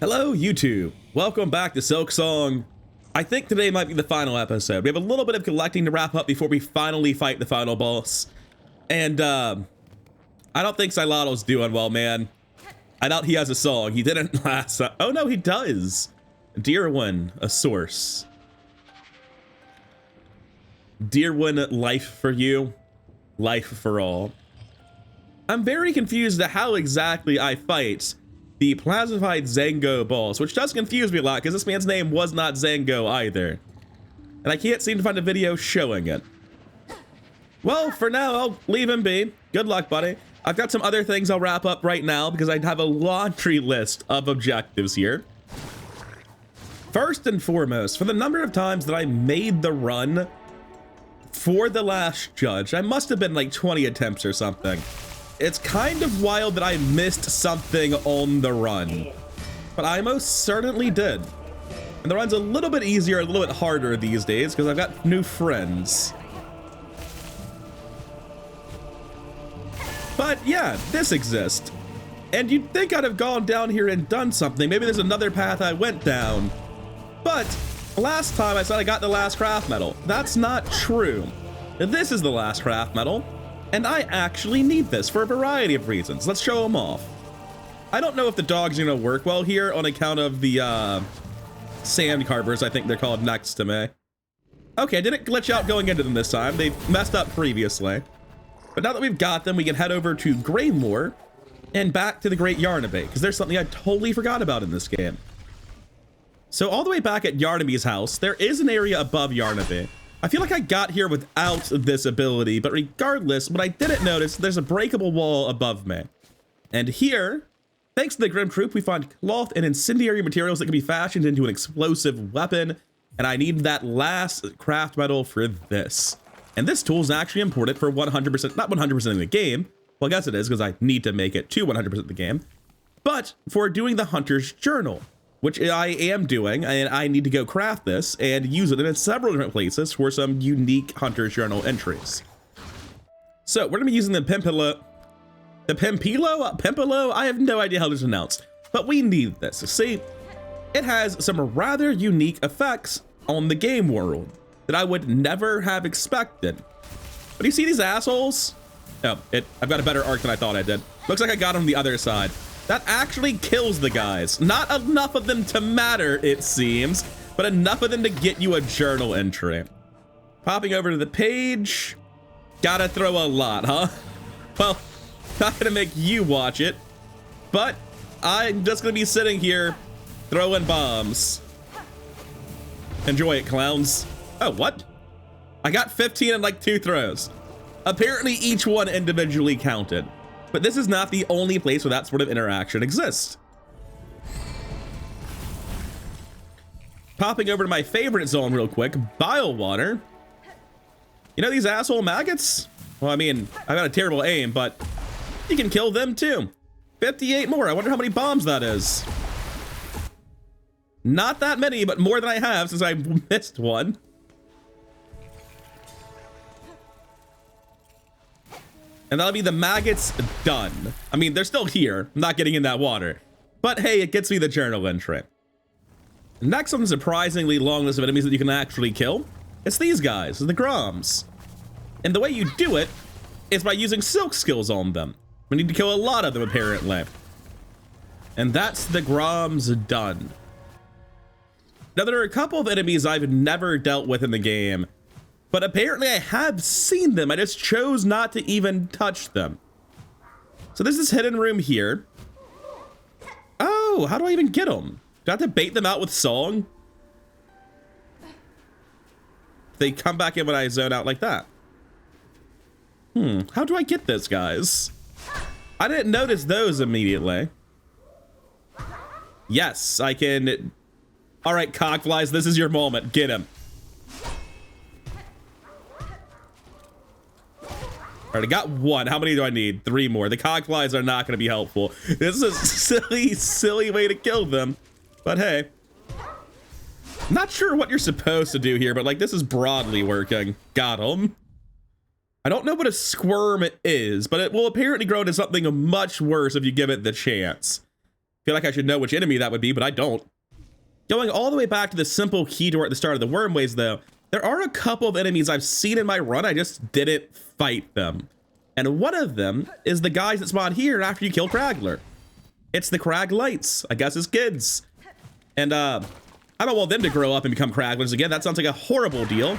Hello, YouTube. Welcome back to Silksong. I think today might be the final episode. We have a little bit of collecting to wrap up before we finally fight the final boss. And, I don't think Silato's doing well, man. I doubt he has a song. He didn't last time. Oh, no, he does. Dear one, a source. Dear one, life for you, life for all. I'm very confused at how exactly I fight the plasmified Zango boss, which does confuse me a lot because this man's name was not Zango either. And I can't seem to find a video showing it. Well, for now, I'll leave him be. Good luck, buddy. I've got some other things I'll wrap up right now because I have a laundry list of objectives here. First and foremost, for the number of times that I made the run for the last judge, I must have been like 20 attempts or something. It's kind of wild that I missed something on the run, but I most certainly did. And the run's a little bit easier, a little bit harder these days because I've got new friends. But yeah, this exists. And you'd think I'd have gone down here and done something. Maybe there's another path I went down. But last time I said I got the last craft medal. That's not true. This is the last craft medal. And I actually need this for a variety of reasons. Let's show them off. I don't know if the dogs are gonna work well here on account of the sand carvers, I think they're called, next to me. Okay, I didn't glitch out going into them this time. They messed up previously. But now that we've got them, we can head over to Greymoor and back to the Great Yarnabay, because there's something I totally forgot about in this game. So all the way back at Yarnaby's house, there is an area above Yarnabay. I feel like I got here without this ability, but regardless, what I didn't notice, there's a breakable wall above me. And here, thanks to the Grim Troop, we find cloth and incendiary materials that can be fashioned into an explosive weapon, and I need that last craft medal for this. And this tool is actually important for 100%, not 100% in the game. Well, I guess it is, because I need to make it to 100% of the game. But for doing the Hunter's Journal, which I am doing, and I need to go craft this and use it in several different places for some unique Hunter's Journal entries. So we're gonna be using the Pimpilo, I have no idea how this is announced, but we need this. See, it has some rather unique effects on the game world that I would never have expected. But you see these assholes? Oh, I've got a better arc than I thought I did. Looks like I got on the other side. That actually kills the guys. Not enough of them to matter, it seems, but enough of them to get you a journal entry. Popping over to the page. Gotta throw a lot, huh? Well, not gonna make you watch it, but I'm just gonna be sitting here throwing bombs. Enjoy it, clowns. Oh, what? I got 15 in like 2 throws. Apparently each one individually counted. But this is not the only place where that sort of interaction exists. Popping over to my favorite zone real quick, bile water. You know these asshole maggots? Well, I mean, I've got a terrible aim, but you can kill them too. 58 more. I wonder how many bombs that is. Not that many, but more than I have since I missed one. And that'll be the maggots done. I mean, they're still here. I'm not getting in that water. But hey, it gets me the journal entry. Next on the surprisingly long list of enemies that you can actually kill, it's these guys, the Groms. And the way you do it is by using silk skills on them. We need to kill a lot of them, apparently. And that's the Groms done. Now, there are a couple of enemies I've never dealt with in the game, but apparently I have seen them. I just chose not to even touch them. So there's this hidden room here. Oh, how do I even get them? Do I have to bait them out with song? They come back in when I zone out like that. How do I get this, guys? I didn't notice those immediately. Yes, I can. All right, cockflies, this is your moment. Get him. All right, I got one. How many do I need? 3 more. The cogflies are not going to be helpful. This is a silly, silly way to kill them. But hey, not sure what you're supposed to do here, but like this is broadly working. Got him. I don't know what a squirm is, but it will apparently grow into something much worse if you give it the chance. Feel like I should know which enemy that would be, but I don't. Going all the way back to the simple key door at the start of the wormways, though, there are a couple of enemies I've seen in my run. I just didn't fight them. And one of them is the guys that spawn here after you kill Kragler. It's the Krag Lights, I guess it's kids. And I don't want them to grow up and become Kraglers again. That sounds like a horrible deal.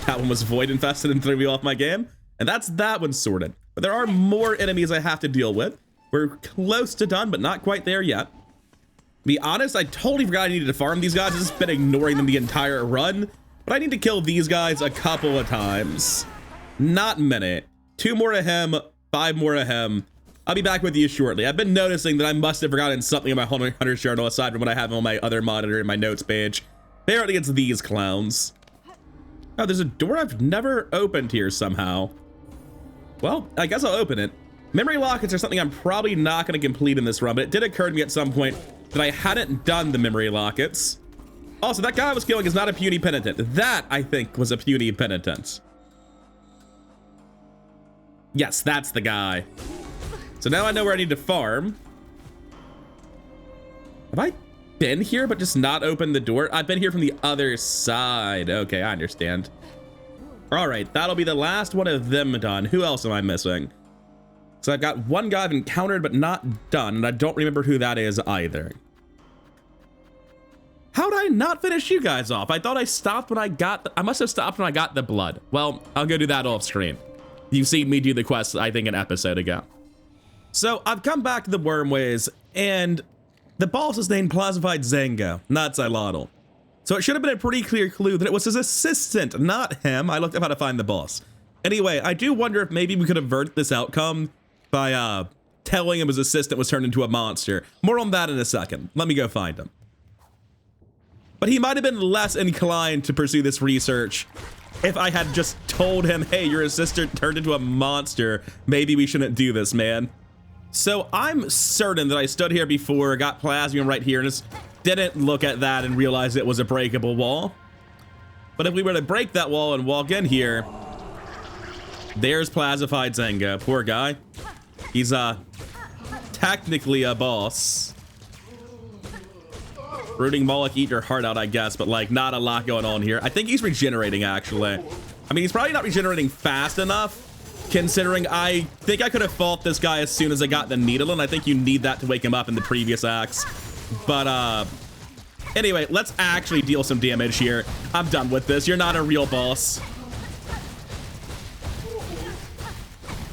That one was void infested and threw me off my game. And that's that one sorted. But there are more enemies I have to deal with. We're close to done, but not quite there yet. To be honest, I totally forgot I needed to farm these guys. I've just been ignoring them the entire run. But I need to kill these guys a couple of times. Not many. 2 more of him, 5 more of him. I'll be back with you shortly. I've been noticing that I must have forgotten something in my Hunter's Journal aside from what I have on my other monitor in my notes page. Apparently it's these clowns. Oh, there's a door I've never opened here somehow. Well, I guess I'll open it. Memory lockets are something I'm probably not going to complete in this run, but it did occur to me at some point that I hadn't done the memory lockets. Also, that guy I was killing is not a puny penitent. That, I think, was a puny penitent. Yes, that's the guy. So now I know where I need to farm. Have I been here but just not opened the door? I've been here from the other side. Okay, I understand. All right, that'll be the last one of them done. Who else am I missing? So I've got one guy I've encountered but not done, and I don't remember who that is either. How'd I not finish you guys off? I thought I stopped when I got I must have stopped when I got the blood. Well, I'll go do that off screen. You've seen me do the quest, I think, an episode ago. So I've come back to the wormways, and the boss is named Plazified Zango, not Xylotl. So it should have been a pretty clear clue that it was his assistant, not him. I looked up how to find the boss. Anyway, I do wonder if maybe we could avert this outcome by telling him his assistant was turned into a monster. More on that in a second. Let me go find him. But he might have been less inclined to pursue this research if I had just told him, hey, your assistant turned into a monster. Maybe we shouldn't do this, man. So I'm certain that I stood here before, got plasmium right here, and just didn't look at that and realize it was a breakable wall. But if we were to break that wall and walk in here, there's Plazified Zango. Poor guy. He's technically a boss. Brooding Moloch, eat your heart out, I guess, but like not a lot going on here. I think he's regenerating, actually. I mean, he's probably not regenerating fast enough, considering I think I could have fought this guy as soon as I got the needle, and I think you need that to wake him up in the previous acts. But anyway, let's actually deal some damage here. I'm done with this. You're not a real boss.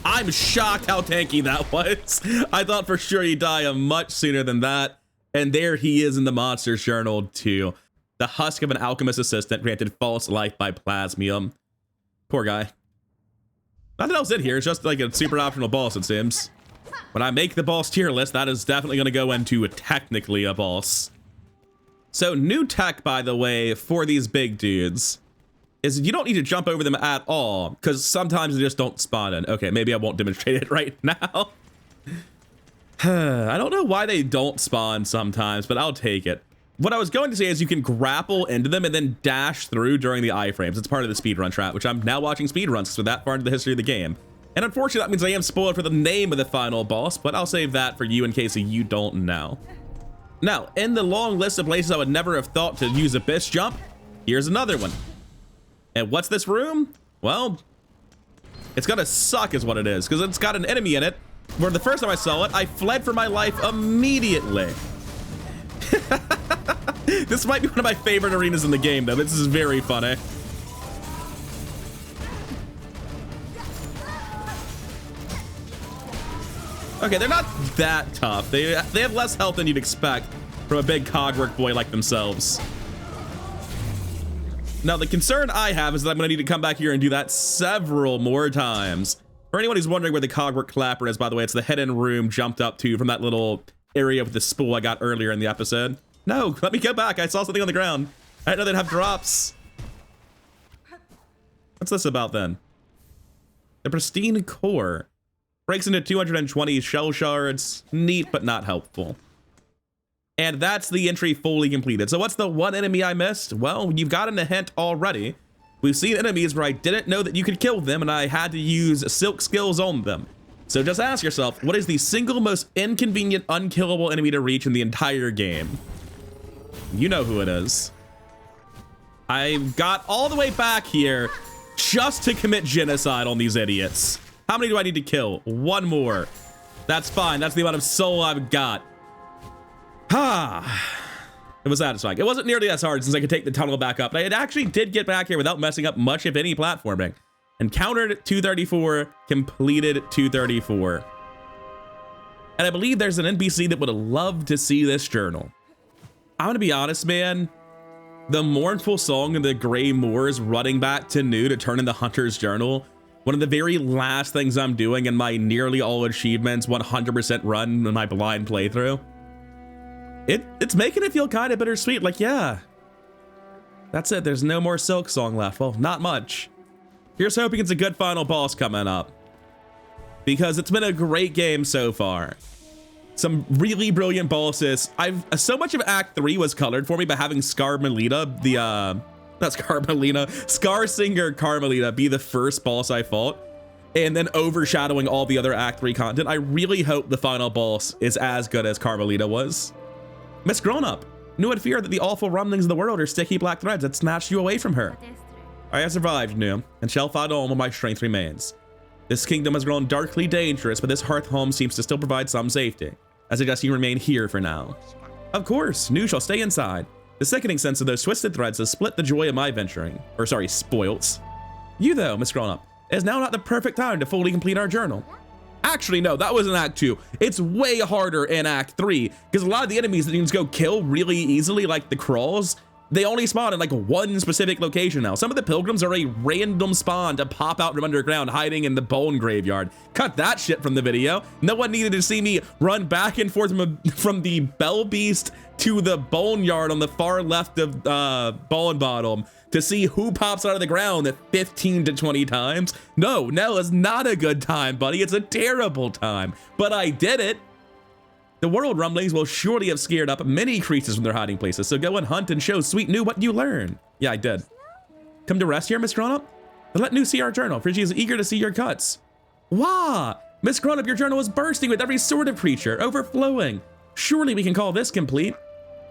I'm shocked how tanky that was. I thought for sure he'd die much sooner than that. And there he is in the Monster's Journal too. The husk of an alchemist assistant granted false life by plasmium. Poor guy. Nothing else in here. It's just like a super optional boss, it seems. When I make the boss tier list, that is definitely going to go into technically a boss. So new tech, by the way, for these big dudes is you don't need to jump over them at all, because sometimes they just don't spawn in. Okay, maybe I won't demonstrate it right now. I don't know why they don't spawn sometimes, but I'll take it. What I was going to say is you can grapple into them and then dash through during the iframes. It's part of the speedrun trap, which I'm now watching speedruns because we're that far into the history of the game. And unfortunately, that means I am spoiled for the name of the final boss, but I'll save that for you in case you don't know. Now, in the long list of places I would never have thought to use Abyss Jump, here's another one. And what's this room? Well, it's gonna suck is what it is, because it's got an enemy in it, where the first time I saw it, I fled for my life immediately. This might be one of my favorite arenas in the game, though. This is very funny. Okay, they're not that tough. They have less health than you'd expect from a big cogwork boy like themselves. Now, the concern I have is that I'm going to need to come back here and do that several more times. For anyone who's wondering where the cogwork clapper is, by the way, it's the hidden room jumped up to from that little area with the spool I got earlier in the episode. No, let me go back. I saw something on the ground. I didn't know they'd have drops. What's this about then? The pristine core. Breaks into 220 shell shards. Neat, but not helpful. And that's the entry fully completed. So what's the one enemy I missed? Well, you've gotten a hint already. We've seen enemies where I didn't know that you could kill them, and I had to use silk skills on them. So just ask yourself, what is the single most inconvenient, unkillable enemy to reach in the entire game? You know who it is. I got all the way back here just to commit genocide on these idiots. How many do I need to kill? One more. That's fine. That's the amount of soul I've got. It was satisfying. It wasn't nearly as hard since I could take the tunnel back up. But I actually did get back here without messing up much, if any, platforming. Encountered 234, completed 234. And I believe there's an NPC that would have loved to see this journal. I'm gonna be honest, man. The mournful song of the Grey Moors running back to New to turn in the Hunter's Journal, one of the very last things I'm doing in my nearly all achievements 100% run in my blind playthrough. It's making it feel kind of bittersweet. Like, yeah, that's it. There's no more Silksong left. Well, not much. Here's hoping it's a good final boss coming up, because it's been a great game so far. Some really brilliant bosses. So much of Act 3 was colored for me by having Scarmelita, Scarsinger Carmelita be the first boss I fought, and then overshadowing all the other Act 3 content. I really hope the final boss is as good as Carmelita was. Miss Grownup, New had feared that the awful rumblings of the world are sticky black threads that snatched you away from her. I have survived, New, and shall fight on while my strength remains. This kingdom has grown darkly dangerous, but this hearth home seems to still provide some safety. I suggest you remain here for now. Of course, New shall stay inside. The sickening sense of those twisted threads has split the joy of my venturing. Or sorry, spoils. You though, Miss Grownup, it is now not the perfect time to fully complete our journal. Actually, no, that was in Act 2. It's way harder in Act 3, because a lot of the enemies that you can just go kill really easily, like the crawls, they only spawn in like one specific location now. Some of the pilgrims are a random spawn to pop out from underground, hiding in the bone graveyard. Cut that shit from the video. No one needed to see me run back and forth from the Bell Beast to the Boneyard on the far left of Bone Bottom to see who pops out of the ground at 15 to 20 times. No, is not a good time, buddy. It's a terrible time. But I did it. The world rumblings will surely have scared up many creatures from their hiding places, so go and hunt and show Sweet New what you learn. Yeah, I did. Come to rest here, Miss Grownup? Then let New see our journal, for she is eager to see your cuts. Wah! Miss Grownup, your journal is bursting with every sort of creature, overflowing. Surely we can call this complete.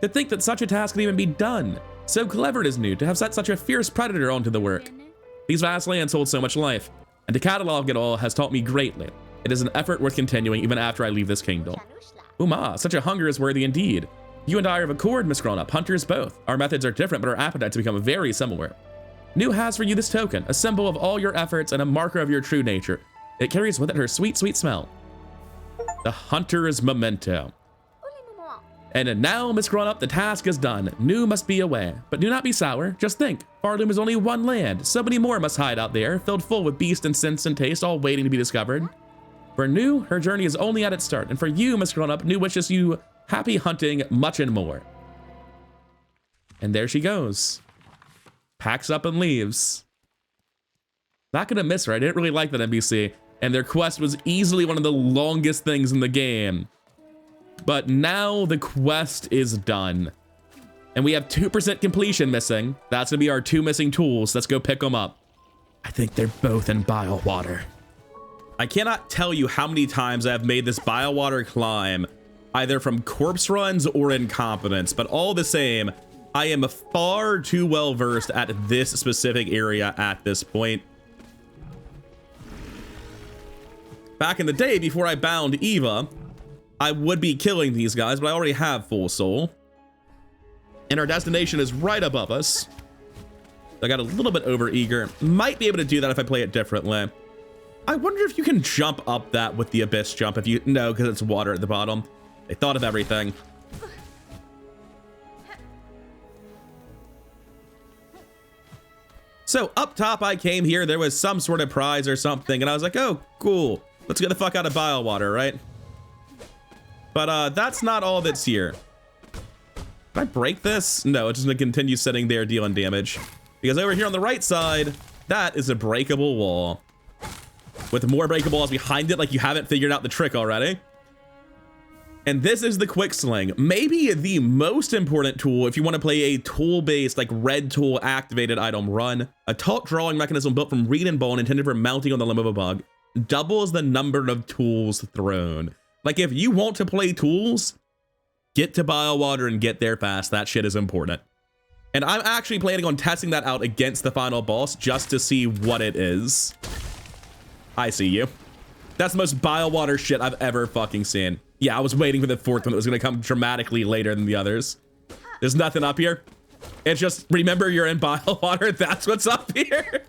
To think that such a task can even be done. So clever it is, New, to have set such a fierce predator onto the work. These vast lands hold so much life, and to catalog it all has taught me greatly. It is an effort worth continuing even after I leave this kingdom. Uma, such a hunger is worthy indeed. You and I are of accord, Miss Grownup, hunters both. Our methods are different, but our appetites become very similar. New has for you this token, a symbol of all your efforts and a marker of your true nature. It carries with it her sweet, sweet smell. The hunter's memento. And now, Miss Grownup, the task is done. New must be away, but do not be sour. Just think, Farloom is only one land. So many more must hide out there, filled full with beast and sense and taste, all waiting to be discovered. For New, her journey is only at its start, and for you, Miss Grownup, New wishes you happy hunting, much and more. And there she goes. Packs up and leaves. Not gonna miss her. I didn't really like that NPC, and their quest was easily one of the longest things in the game. But now the quest is done. And we have 2% completion missing. That's gonna be our 2 missing tools. Let's go pick them up. I think they're both in bile water. I cannot tell you how many times I have made this bile water climb, either from corpse runs or incompetence, but all the same, I am far too well versed at this specific area at this point. Back in the day, before I bound Eva, I would be killing these guys, but I already have full soul. And our destination is right above us. I got a little bit over eager. Might be able to do that if I play it differently. I wonder if you can jump up that with the abyss jump. If you no, because it's water at the bottom. They thought of everything. So up top I came here, there was some sort of prize or something, and I was like, oh, cool. Let's get the fuck out of bile water, right? But that's not all that's here. Can I break this? No, it's just gonna continue sitting there dealing damage. Because over here on the right side, that is a breakable wall. With more breakable walls behind it, like you haven't figured out the trick already. And this is the quick sling. Maybe the most important tool if you want to play a tool-based, like red tool activated item run. A taut drawing mechanism built from reed and bone intended for mounting on the limb of a bug. doubles the number of tools thrown. Like, if you want to play tools, get to Biowater and get there fast. That shit is important. And I'm actually planning on testing that out against the final boss just to see what it is. I see you. That's the most Biowater shit I've ever fucking seen. Yeah, I was waiting for the fourth one that was going to come dramatically later than the others. There's nothing up here. It's just, remember you're in Biowater. That's what's up here.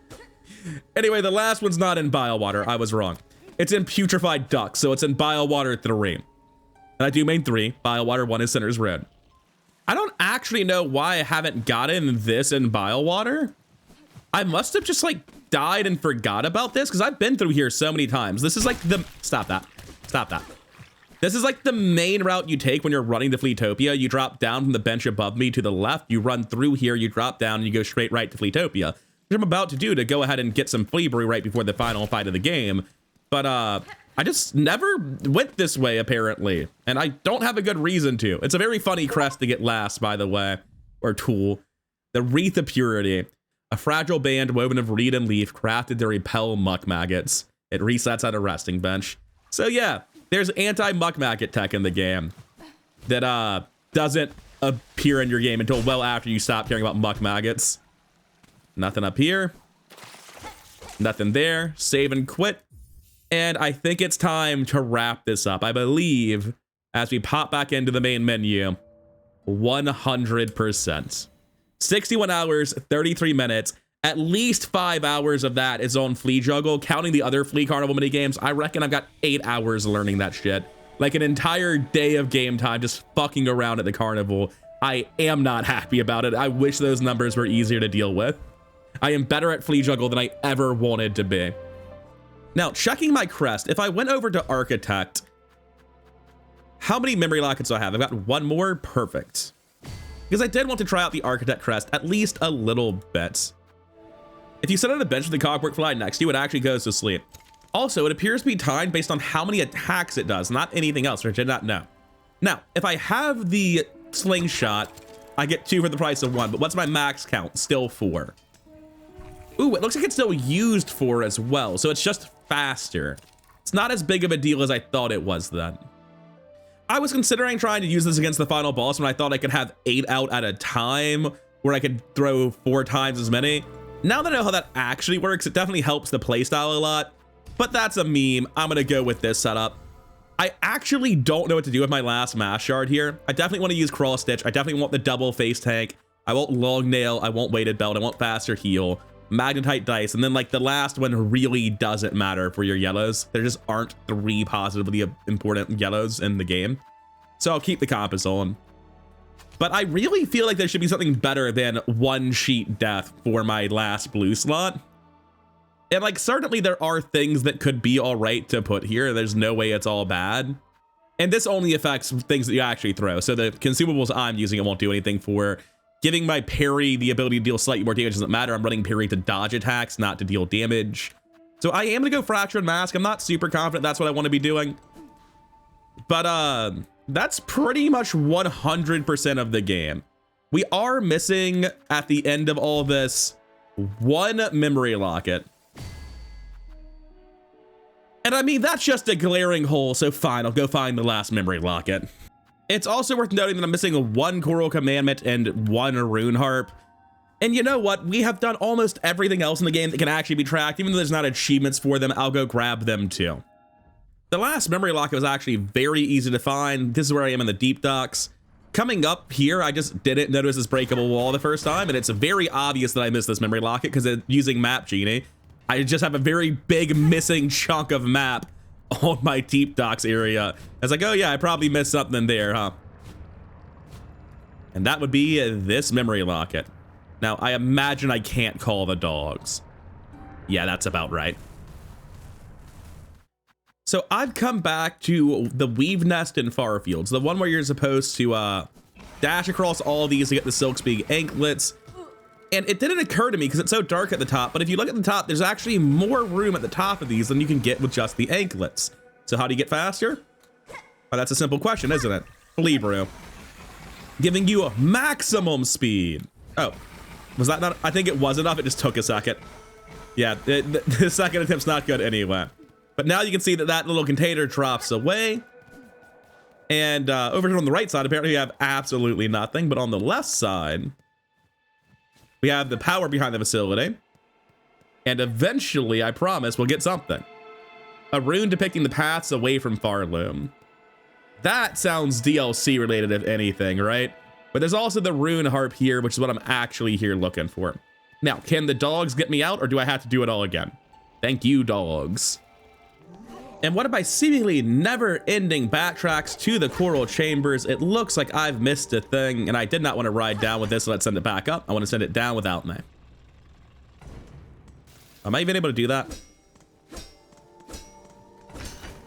Anyway, the last one's not in Biowater. I was wrong. It's in Putrefied Duck, so it's in Biowater 3. And I do main 3. Biowater 1 is Sinner's Road. I don't actually know why I haven't gotten this in Biowater. I must have just, like, died and forgot about this, because I've been through here so many times. This is like the... Stop that. Stop that. This is like the main route you take when you're running to Fleetopia. You drop down from the bench above me to the left. You run through here. You drop down and you go straight right to Fleetopia. Which I'm about to do to go ahead and get some flea brew right before the final fight of the game. But I just never went this way, apparently. And I don't have a good reason to. It's a very funny crest to get last, by the way. Or tool. The Wreath of Purity. A fragile band woven of reed and leaf crafted to repel muck maggots. It resets at a resting bench. So yeah, there's anti-muck maggot tech in the game that doesn't appear in your game until well after you stop caring about muck maggots. Nothing up here. Nothing there. Save and quit. And I think it's time to wrap this up. I believe as we pop back into the main menu, 100%. 61 hours, 33 minutes. At least 5 hours of that is on Flea Juggle. Counting the other Flea Carnival mini games, I reckon I've got 8 hours learning that shit. Like an entire day of game time just fucking around at the carnival. I am not happy about it. I wish those numbers were easier to deal with. I am better at Flea Juggle than I ever wanted to be. Now, checking my crest, if I went over to Architect, how many memory lockets do I have? I've got one more. Perfect. Because I did want to try out the Architect crest at least a little bit. If you sit on a bench with the cogwork fly next to you, it actually goes to sleep. Also, it appears to be timed based on how many attacks it does, not anything else, which I did not know. Now, if I have the slingshot, I get 2 for the price of 1, but what's my max count? Still 4. Ooh, it looks like it's still used 4 as well, so it's just faster. It's not as big of a deal as I thought it was then. I was considering trying to use this against the final boss when I thought I could have 8 out at a time, where I could throw 4 times as many. Now that I know how that actually works, it definitely helps the playstyle a lot, but that's a meme. I'm gonna go with this setup. I actually don't know what to do with my last mass shard here. I definitely want to use Cross Stitch. I definitely want the double face tank. I want Long Nail. I want Weighted Belt. I want Faster Heal. Magnetite Dice. And then like the last one really doesn't matter for your yellows. There just aren't 3 positively important yellows in the game. So I'll keep the compass on. But I really feel like there should be something better than 1 sheet death for my last blue slot. And like, certainly there are things that could be all right to put here. There's no way it's all bad. And this only affects things that you actually throw. So the consumables I'm using, it won't do anything for. Giving my parry the ability to deal slightly more damage doesn't matter. I'm running parry to dodge attacks, not to deal damage. So I am gonna go Fractured Mask. I'm not super confident that's what I want to be doing. But that's pretty much 100% of the game. We are missing at the end of all this 1 memory locket. And I mean, that's just a glaring hole, so fine, I'll go find the last memory locket. It's also worth noting that I'm missing 1 Choral Commandment and 1 Rune Harp. And you know what? We have done almost everything else in the game that can actually be tracked. Even though there's not achievements for them, I'll go grab them too. The last memory locket was actually very easy to find. This is where I am in the deep docks. Coming up here, I just didn't notice this breakable wall the first time, and it's very obvious that I missed this memory locket because it's using Map Genie. I just have a very big missing chunk of map on my deep docks area. I was like, oh yeah, I probably missed something there, huh? And that would be this memory locket. Now, I imagine I can't call the dogs. Yeah, that's about right. So I've come back to the Weave Nest in Farfields, the one where you're supposed to dash across all of these to get the Silksong anklets. And it didn't occur to me because it's so dark at the top, but if you look at the top, there's actually more room at the top of these than you can get with just the anklets. So how do you get faster? Well, that's a simple question, isn't it? Flea Brew. Giving you a maximum speed. Oh, was that not? I think it was enough. It just took a second. Yeah, the second attempt's not good anyway. But now you can see that that little container drops away. And over here on the right side, apparently we have absolutely nothing. But on the left side, we have the power behind the facility. And eventually, I promise, we'll get something. A rune depicting the paths away from Farloom. That sounds DLC related, if anything, right? But there's also the rune harp here, which is what I'm actually here looking for. Now, can the dogs get me out, or do I have to do it all again? Thank you, dogs. And what by seemingly never-ending backtracks to the coral chambers, it looks like I've missed a thing, and I did not want to ride down with this, so let's send it back up. I want to send it down without me. Am I even able to do that?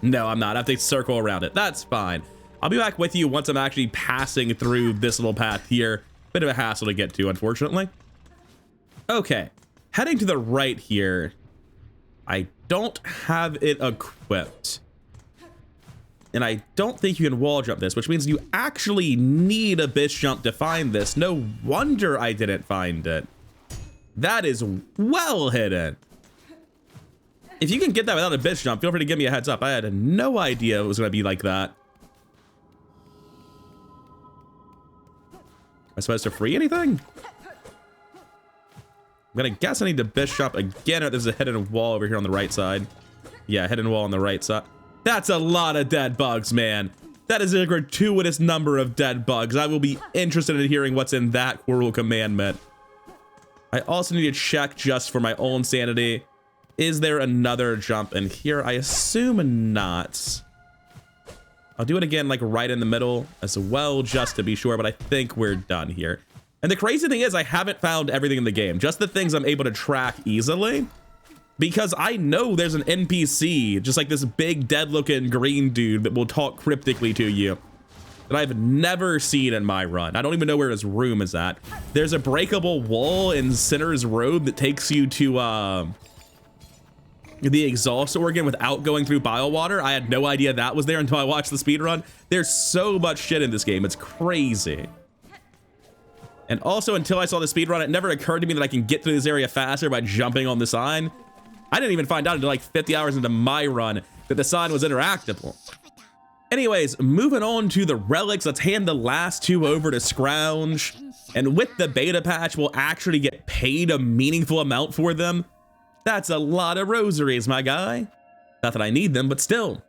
No, I'm not. I have to circle around it. That's fine. I'll be back with you once I'm actually passing through this little path here. Bit of a hassle to get to, unfortunately. Okay, heading to the right here. I don't have it equipped. And I don't think you can wall jump this, which means you actually need a bitch jump to find this. No wonder I didn't find it. That is well hidden. If you can get that without a bitch jump, feel free to give me a heads up. I had no idea it was going to be like that. Am I supposed to free anything? I'm going to guess I need to bitch jump again, or there's a hidden wall over here on the right side. Yeah, hidden wall on the right side. That's a lot of dead bugs, man. That is a gratuitous number of dead bugs. I will be interested in hearing what's in that coral commandment. I also need to check just for my own sanity. Is there another jump in here? I assume not. I'll do it again, like right in the middle as well, just to be sure, but I think we're done here. And the crazy thing is I haven't found everything in the game, just the things I'm able to track easily, because I know there's an NPC, just like this big dead looking green dude that will talk cryptically to you, that I've never seen in my run. I don't even know where his room is at. There's a breakable wall in Sinner's Road that takes you to the exhaust organ without going through bile water. I had no idea that was there until I watched the speedrun. There's so much shit in this game. It's crazy. And also, until I saw the speedrun, it never occurred to me that I can get through this area faster by jumping on the sign. I didn't even find out until like 50 hours into my run that the sign was interactable. Anyways, moving on to the relics, let's hand the last two over to Scrounge. And with the beta patch, we'll actually get paid a meaningful amount for them. That's a lot of rosaries, my guy. Not that I need them, but still.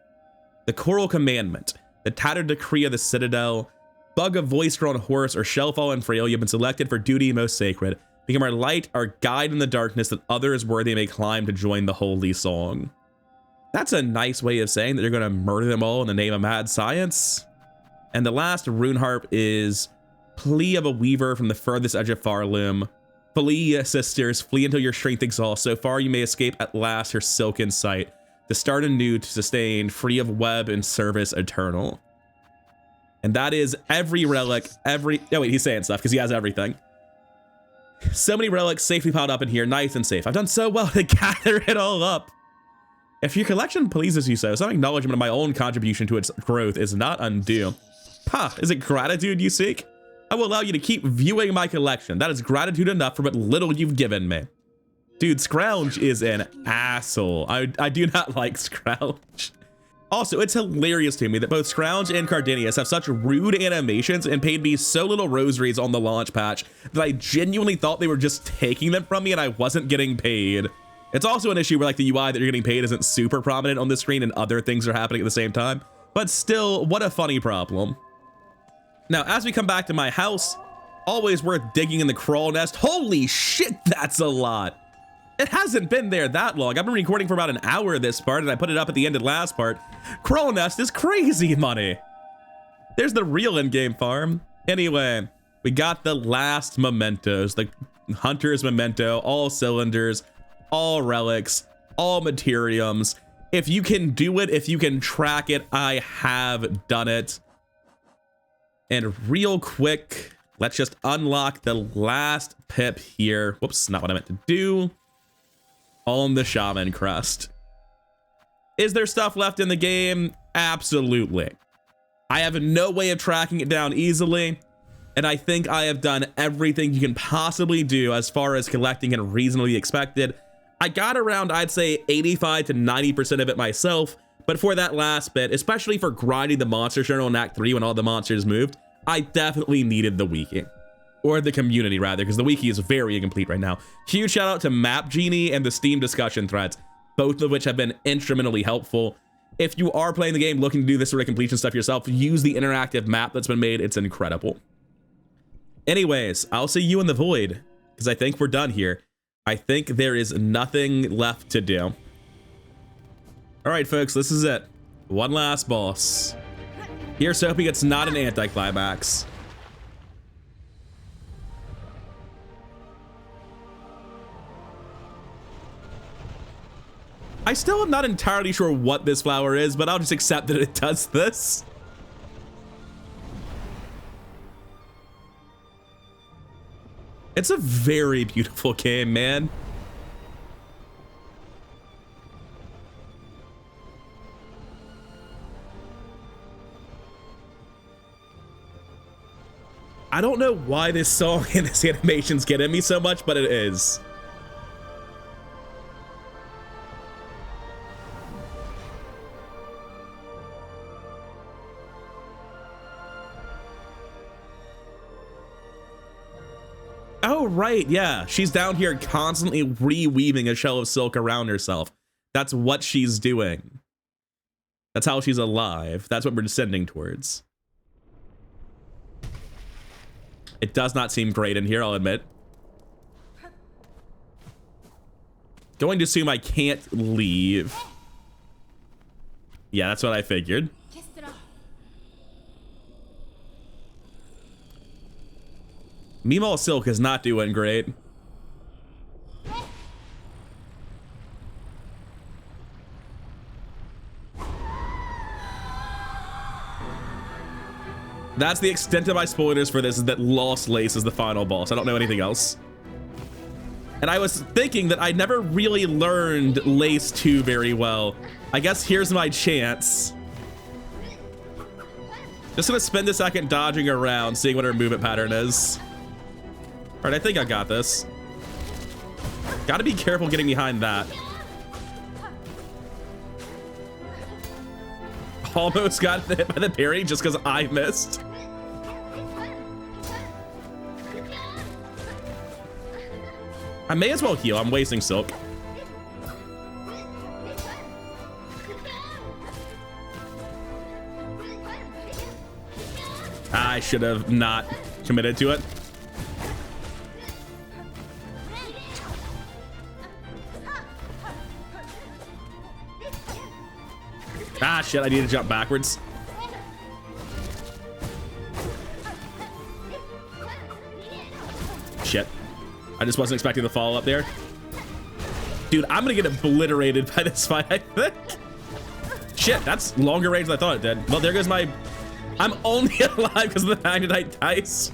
The Coral Commandment, the Tattered Decree of the Citadel, Bug of Voice-Grown Horse, or Shellfall and Frail, you've been selected for duty most sacred. Become our light, our guide in the darkness, that others worthy may climb to join the holy song. That's a nice way of saying that you're going to murder them all in the name of mad science. And the last rune harp is Plea of a Weaver from the furthest edge of Farloom. Flee, sisters, flee until your strength exhausts. So far you may escape at last her silken sight. To start anew, to sustain, free of web and service eternal. And that is every relic, every... Oh wait, he's saying stuff because he has everything. So many relics safely piled up in here, nice and safe. I've done so well to gather it all up. If your collection pleases you so, some acknowledgement of my own contribution to its growth is not undue. Ha, is it gratitude you seek? I will allow you to keep viewing my collection. That is gratitude enough for what little you've given me. Dude, Scrounge is an asshole. I do not like Scrounge. Also, it's hilarious to me that both Scrounge and Cardinius have such rude animations and paid me so little rosaries on the launch patch that I genuinely thought they were just taking them from me and I wasn't getting paid. It's also an issue where like the UI that you're getting paid isn't super prominent on the screen and other things are happening at the same time. But still, what a funny problem. Now, as we come back to my house, always worth digging in the crawl nest. Holy shit, that's a lot. It hasn't been there that long. I've been recording for about an hour this part, and I put it up at the end of the last part. Crawl nest is crazy money. There's the real in-game farm. Anyway, we got the last mementos, the Hunter's Memento, all cylinders, all relics, all materiums. If you can do it, if you can track it, I have done it. And real quick, let's just unlock the last pip here. Whoops, not what I meant to do. On the Shaman Crest. Is there stuff left in the game? Absolutely. I have no way of tracking it down easily, and I think I have done everything you can possibly do as far as collecting and reasonably expected. I got around, I'd say 85 to 90% of it myself, but for that last bit, especially for grinding the monster journal in Act 3 when all the monsters moved, I definitely needed the wiki. Or the community, rather, because the wiki is very incomplete right now. Huge shout out to Map Genie and the Steam discussion threads, both of which have been instrumentally helpful. If you are playing the game looking to do this sort of completion stuff yourself, use the interactive map that's been made. It's incredible. Anyways, I'll see you in the void, because I think we're done here. I think there is nothing left to do. All right, folks, this is it. One last boss. Here's hoping it's not an anticlimax. I still am not entirely sure what this flower is, but I'll just accept that it does this. It's a very beautiful game, man. I don't know why this song and this animation's getting me so much, but it is. Oh, right, yeah. She's down here constantly reweaving a shell of silk around herself. That's what she's doing. That's how she's alive. That's what we're descending towards. It does not seem great in here, I'll admit. Going to assume I can't leave. Yeah, that's what I figured. Meemaw Silk is not doing great. That's the extent of my spoilers for this, is that Lost Lace is the final boss. I don't know anything else. And I was thinking that I never really learned Lace 2 very well. I guess here's my chance. Just gonna spend a second dodging around, seeing what her movement pattern is. All right, I think I got this. Gotta be careful getting behind that. Almost got hit by the parry just because I missed. I may as well heal. I'm wasting silk. I should have not committed to it. Ah, shit, I need to jump backwards. Shit. I just wasn't expecting the follow up there. Dude, I'm gonna get obliterated by this fight, I think. Shit, that's longer range than I thought it did. Well, there goes my... I'm only alive because of the magnetite dice.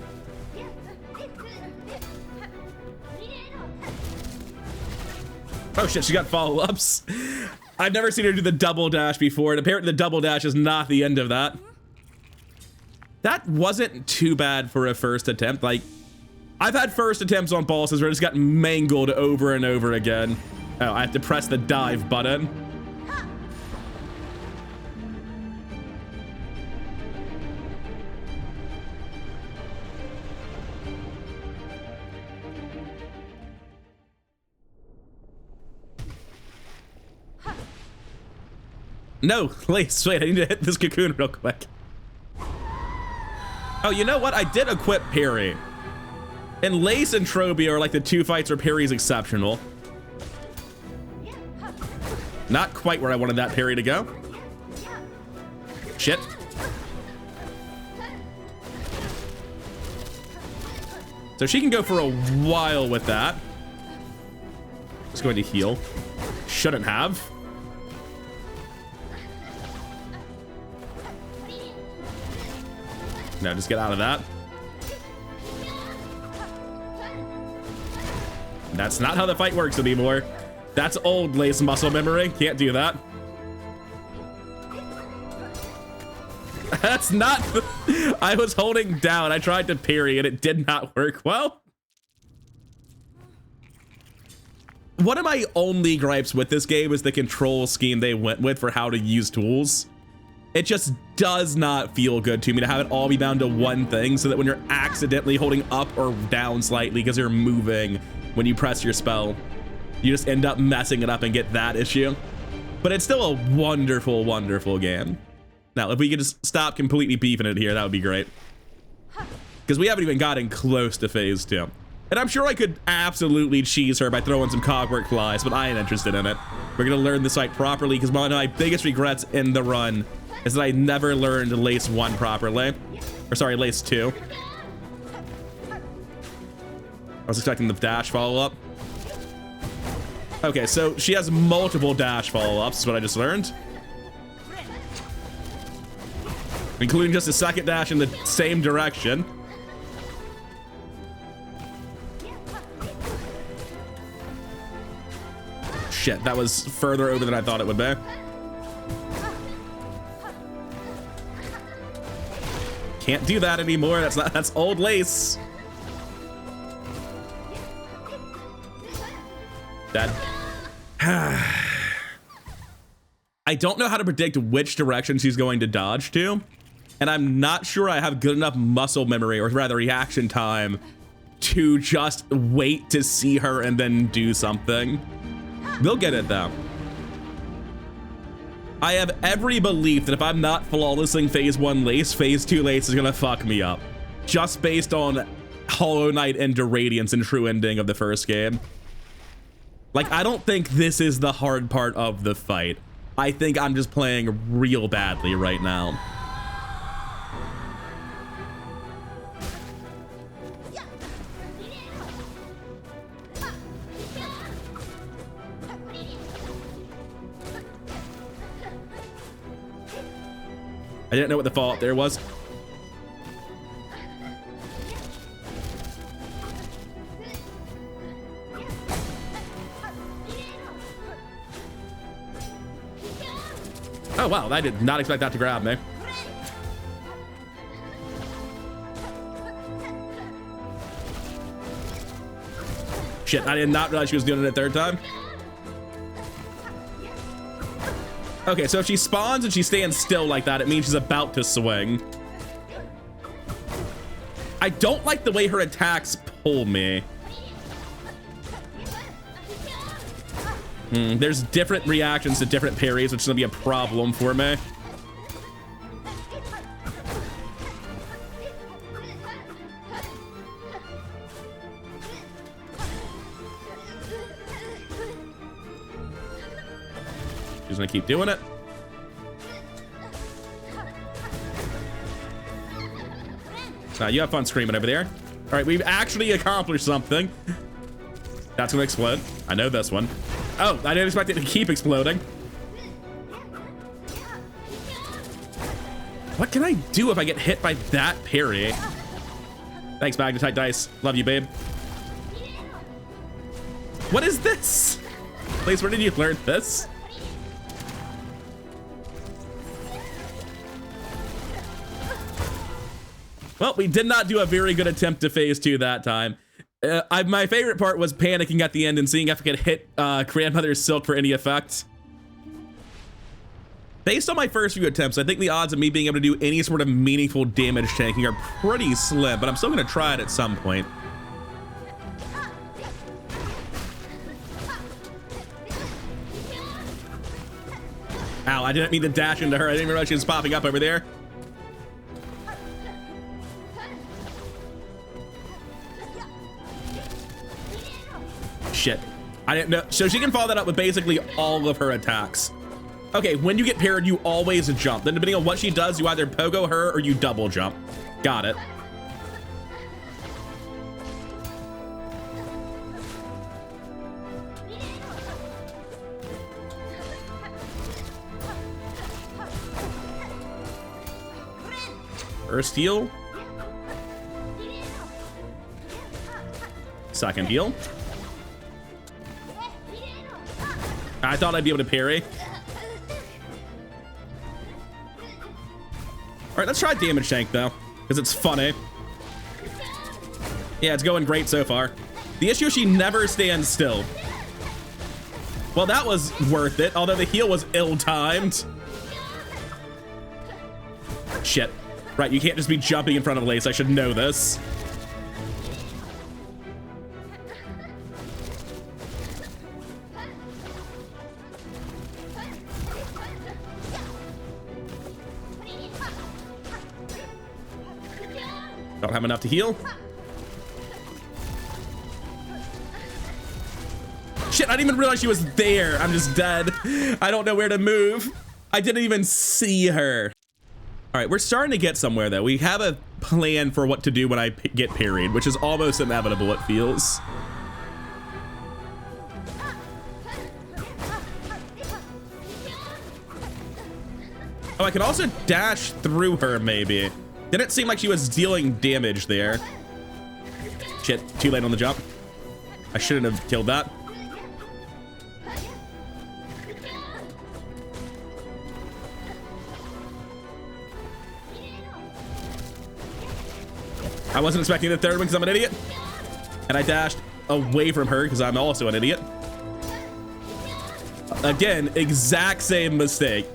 Oh shit, she got follow-ups. I've never seen her do the double dash before, and apparently the double dash is not the end of that. That wasn't too bad for a first attempt. Like, I've had first attempts on bosses where I just got mangled over and over again. Oh, I have to press the dive button. No, Lace, wait, I need to hit this cocoon real quick. Oh, you know what? I did equip parry. And Lace and Troby are like the two fights where parry is exceptional. Not quite where I wanted that parry to go. Shit. So she can go for a while with that. Just going to heal. Shouldn't have. No, just get out of that. That's not how the fight works anymore. That's old Lace muscle memory. Can't do that. That's not... I was holding down. I tried to parry and it did not work well. one of my only gripes with this game is the control scheme they went with for how to use tools. It just does not feel good to me to have it all be bound to one thing, so that when you're accidentally holding up or down slightly because you're moving when you press your spell, you just end up messing it up and get that issue. But it's still a wonderful, wonderful game. Now, if we could just stop completely beefing it here, that would be great. Because we haven't even gotten close to phase 2. And I'm sure I could absolutely cheese her by throwing some cogwork flies, but I ain't interested in it. We're gonna learn this fight properly, because one of my biggest regrets in the run is that I never learned Lace 1 properly. Or sorry, Lace 2. I was expecting the dash follow-up. Okay, so she has multiple dash follow-ups, is what I just learned. Including just a second dash in the same direction. Shit, that was further over than I thought it would be. Can't do that anymore. That's old Lace. Dead. I don't know how to predict which direction she's going to dodge to, and I'm not sure I have good enough muscle memory, or rather reaction time, to just wait to see her and then do something. We'll get it though. I have every belief that if I'm not flawlessing phase 1 Lace, phase 2 Lace is gonna fuck me up. Just based on Hollow Knight into Radiance and true ending of the first game. Like, I don't think this is the hard part of the fight. I think I'm just playing real badly right now. I didn't know what the follow-up there was. Oh wow, I did not expect that to grab me. Shit, I did not realize she was doing it a third time. Okay, so if she spawns and she stands still like that, it means she's about to swing. I don't like the way her attacks pull me. There's different reactions to different parries, which is gonna be a problem for me. She's gonna keep doing it. Now you have fun screaming over there. All right, we've actually accomplished something. That's gonna explode. I know this one. Oh, I didn't expect it to keep exploding. What can I do if I get hit by that parry? Thanks, Magnetite Dice. Love you, babe. What is this? Lace, where did you learn this? Well, we did not do a very good attempt to phase 2 that time. My favorite part was panicking at the end and seeing if I could hit Grandmother's Silk for any effect. Based on my first few attempts, I think the odds of me being able to do any sort of meaningful damage tanking are pretty slim, but I'm still gonna try it at some point. Ow, I didn't mean to dash into her. I didn't realize she was popping up over there. Shit, I didn't know. So she can follow that up with basically all of her attacks. Okay, when you get parried, you always jump. Then depending on what she does, you either pogo her or you double jump. Got it. First heal. Second heal. I thought I'd be able to parry. All right, let's try damage tank though, because it's funny. Yeah, it's going great so far. The issue is she never stands still. Well, that was worth it, although the heal was ill-timed. Shit. Right, you can't just be jumping in front of Lace. I should know this. Don't have enough to heal. Shit, I didn't even realize she was there. I'm just dead. I don't know where to move. I didn't even see her. All right, we're starting to get somewhere though. We have a plan for what to do when I get parried, which is almost inevitable, it feels. Oh, I can also dash through her maybe. Didn't seem like she was dealing damage there. Shit, too late on the jump. I shouldn't have killed that. I wasn't expecting the third one because I'm an idiot. And I dashed away from her because I'm also an idiot. Again, exact same mistake.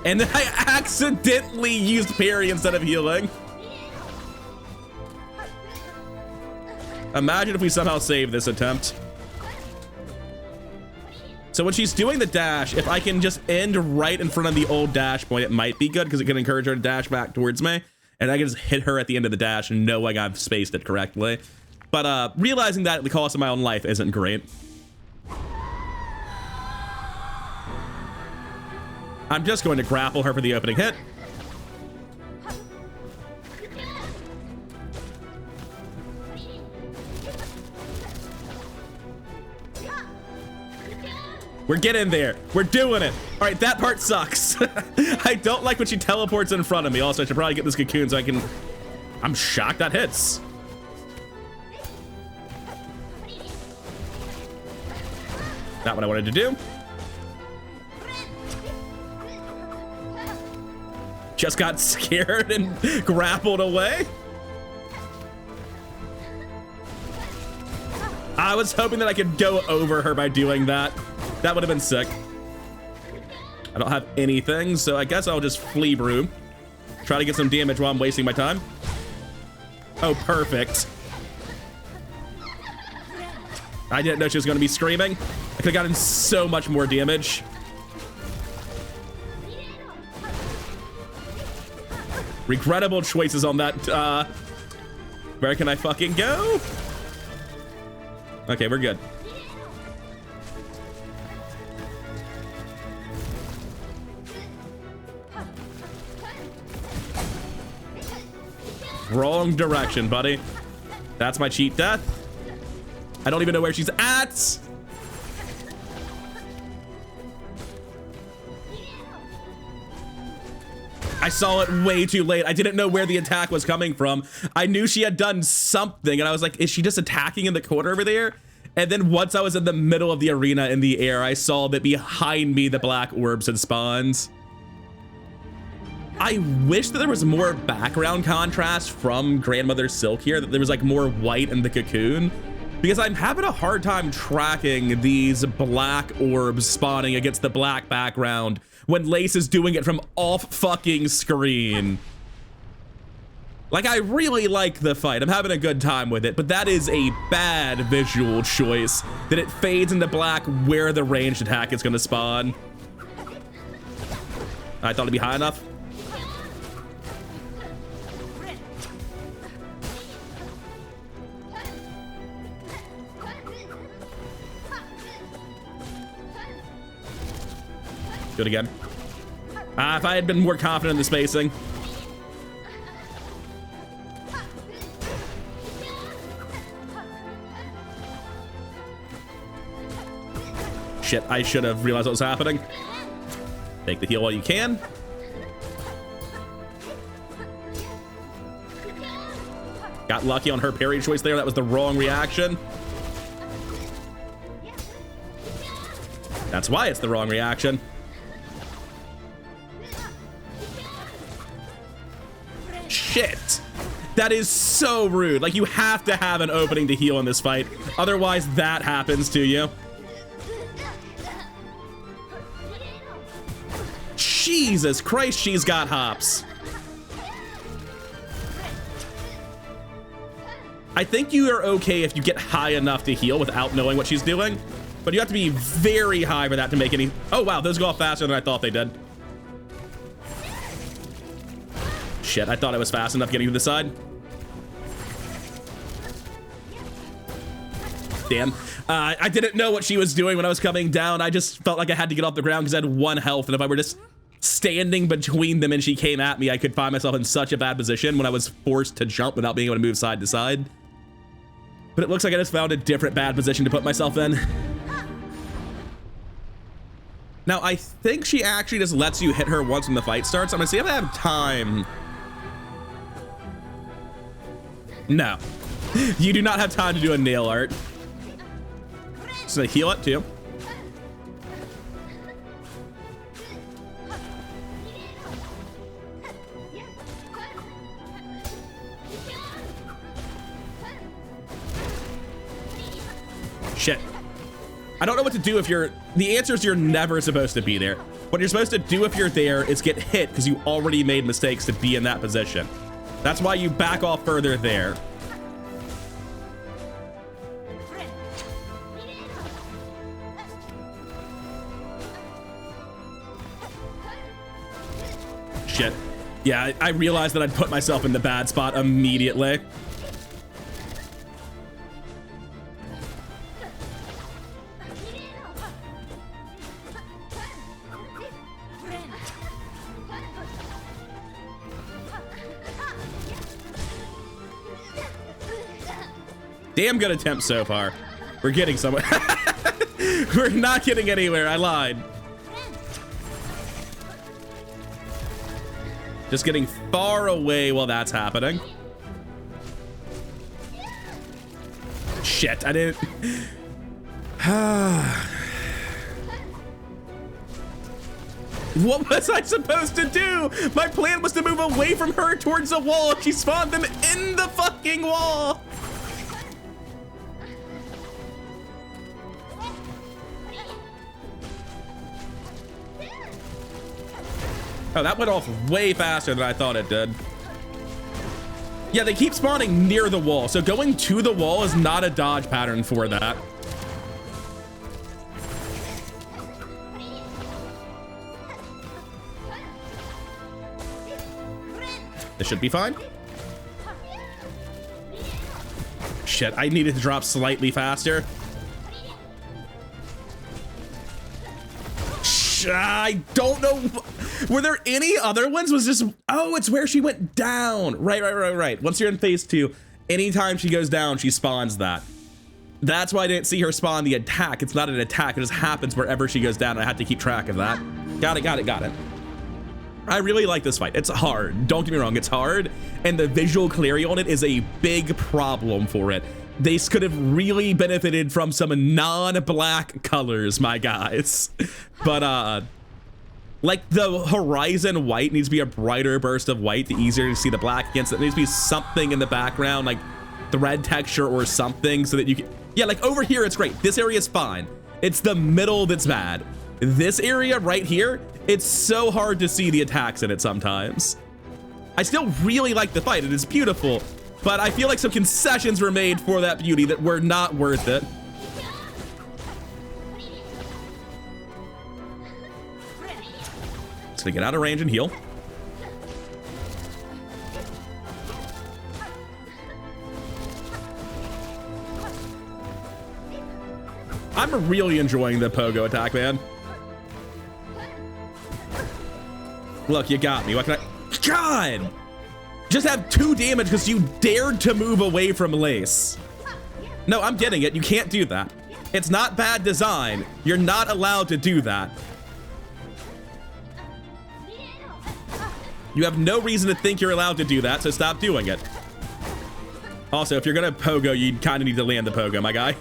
And then I accidentally used parry instead of healing. Imagine if we somehow save this attempt. So when she's doing the dash, if I can just end right in front of the old dash point, it might be good because it can encourage her to dash back towards me. And I can just hit her at the end of the dash and know like I've spaced it correctly. But realizing that at the cost of my own life isn't great. I'm just going to grapple her for the opening hit. We're getting there. We're doing it. All right, that part sucks. I don't like when she teleports in front of me. Also, I should probably get this cocoon so I can... I'm shocked that hits. Not what I wanted to do. Just got scared and grappled away. I was hoping that I could go over her by doing that. That would have been sick. I don't have anything, so I guess I'll just flee brew. Try to get some damage while I'm wasting my time. Oh, perfect. I didn't know she was going to be screaming. I could have gotten so much more damage. Regrettable choices on that. Where can I fucking go? Okay, we're good. Wrong direction, buddy. That's my cheat death. I don't even know where she's at. I saw it way too late. I didn't know where the attack was coming from. I knew she had done something, and I was like, is she just attacking in the corner over there? And then once I was in the middle of the arena in the air, I saw that behind me, the black orbs had spawned. I wish that there was more background contrast from Grandmother Silk here, that there was like more white in the cocoon, because I'm having a hard time tracking these black orbs spawning against the black background when Lace is doing it from off fucking screen. Like, I really like the fight. I'm having a good time with it, but that is a bad visual choice, that it fades into black where the ranged attack is gonna spawn. I thought it'd be high enough. Do it again. If I had been more confident in the spacing. Shit, I should have realized what was happening. Take the heal while you can. Got lucky on her parry choice there. That was the wrong reaction. That's why it's the wrong reaction. Shit. That is so rude. Like, you have to have an opening to heal in this fight. Otherwise, that happens to you. Jesus Christ, she's got hops. I think you are okay if you get high enough to heal without knowing what she's doing, but you have to be very high for that to make any... Oh, wow, those go off faster than I thought they did. Shit, I thought I was fast enough getting to the side. Damn. I didn't know what she was doing when I was coming down. I just felt like I had to get off the ground because I had 1 health, and if I were just standing between them and she came at me, I could find myself in such a bad position when I was forced to jump without being able to move side to side. But it looks like I just found a different bad position to put myself in. Now, I think she actually just lets you hit her once when the fight starts. I'm gonna see if I have time. No. You do not have time to do a nail art. So heal it too. Shit. I don't know what to do if you're... The answer is you're never supposed to be there. What you're supposed to do if you're there is get hit because you already made mistakes to be in that position. That's why you back off further there. Shit. Yeah, I realized that I'd put myself in the bad spot immediately. Damn good attempt so far. We're getting somewhere. We're not getting anywhere. I lied. Just getting far away while that's happening. Shit, I didn't. What was I supposed to do? My plan was to move away from her towards the wall. She spawned them in the fucking wall. Oh, that went off way faster than I thought it did. Yeah, they keep spawning near the wall, so going to the wall is not a dodge pattern for that. This should be fine. Shit, I needed to drop slightly faster. I don't know. Were there any other ones? Was just, oh, it's where she went down. Right. Once you're in phase 2, anytime she goes down, she spawns that. That's why I didn't see her spawn the attack. It's not an attack. It just happens wherever she goes down. I had to keep track of that. Got it. I really like this fight. It's hard. Don't get me wrong. It's hard. And the visual clarity on it is a big problem for it. They could have really benefited from some non-black colors, my guys. But, like the horizon white needs to be a brighter burst of white, the easier to see the black against it. There needs to be something in the background, like thread texture or something so that you can, yeah, like over here, it's great. This area is fine. It's the middle that's bad. This area right here, it's so hard to see the attacks in it sometimes. I still really like the fight. It is beautiful, but I feel like some concessions were made for that beauty that were not worth it. Just gonna get out of range and heal. I'm really enjoying the pogo attack, man. Look, you got me. What can I... God! Just have 2 damage because you dared to move away from Lace. No, I'm getting it. You can't do that. It's not bad design. You're not allowed to do that. You have no reason to think you're allowed to do that, so stop doing it. Also, if you're gonna pogo, you kind of need to land the pogo, my guy.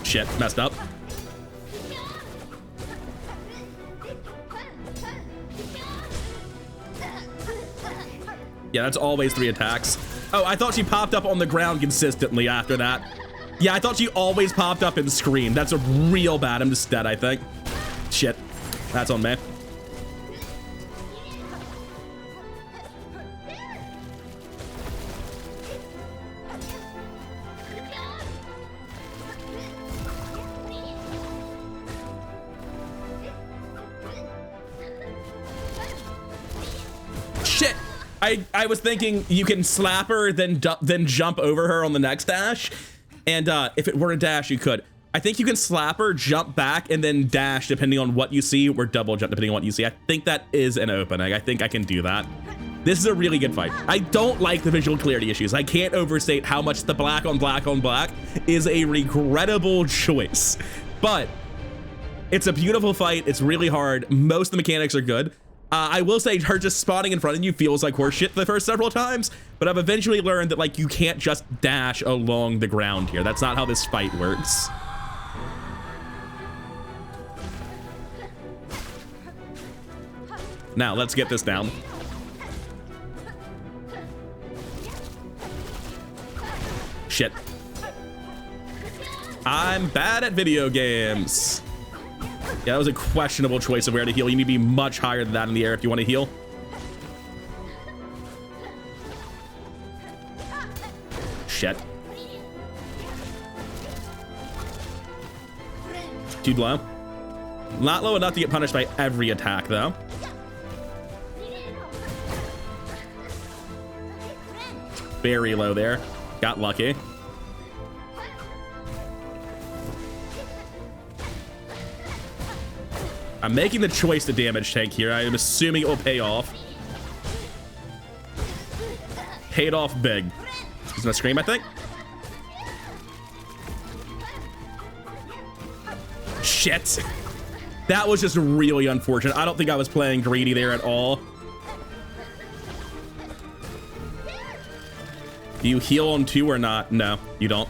Shit, messed up. Yeah, that's always 3 attacks. Oh, I thought she popped up on the ground consistently after that. Yeah, I thought she always popped up and screamed. That's a real bad. I'm just dead, I think. Shit. That's on me. Shit. I was thinking you can slap her, then jump over her on the next dash. And if it were a dash, you could. I think you can slap her, jump back, and then dash depending on what you see, or double jump depending on what you see. I think that is an opening. I think I can do that. This is a really good fight. I don't like the visual clarity issues. I can't overstate how much the black on black on black is a regrettable choice. But it's a beautiful fight. It's really hard. Most of the mechanics are good. I will say her just spawning in front of you feels like horseshit the first several times, but I've eventually learned that like you can't just dash along the ground here. That's not how this fight works. Now let's get this down. Shit. I'm bad at video games. Yeah, that was a questionable choice of where to heal. You need to be much higher than that in the air if you want to heal. Shit. Too low. Not low enough to get punished by every attack, though. Very low there. Got lucky. I'm making the choice to damage tank here. I am assuming it will pay off. Paid off big. He's gonna scream, I think. Shit. That was just really unfortunate. I don't think I was playing greedy there at all. Do you heal on 2 or not? No, you don't.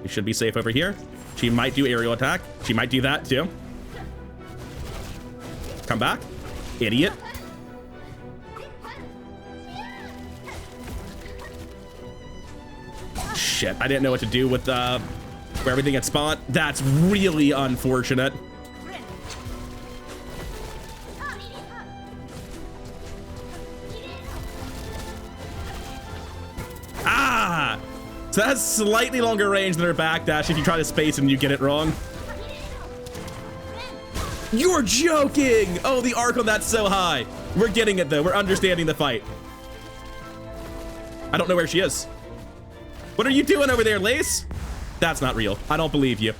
You should be safe over here. She might do aerial attack. She might do that too. Come back. Idiot. Shit, I didn't know what to do with where everything had spawned. That's really unfortunate. Ah! So that's slightly longer range than her backdash if you try to space and you get it wrong. You're joking! Oh, the arc on that's so high. We're getting it though. We're understanding the fight. I don't know where she is. What are you doing over there, Lace? That's not real. I don't believe you.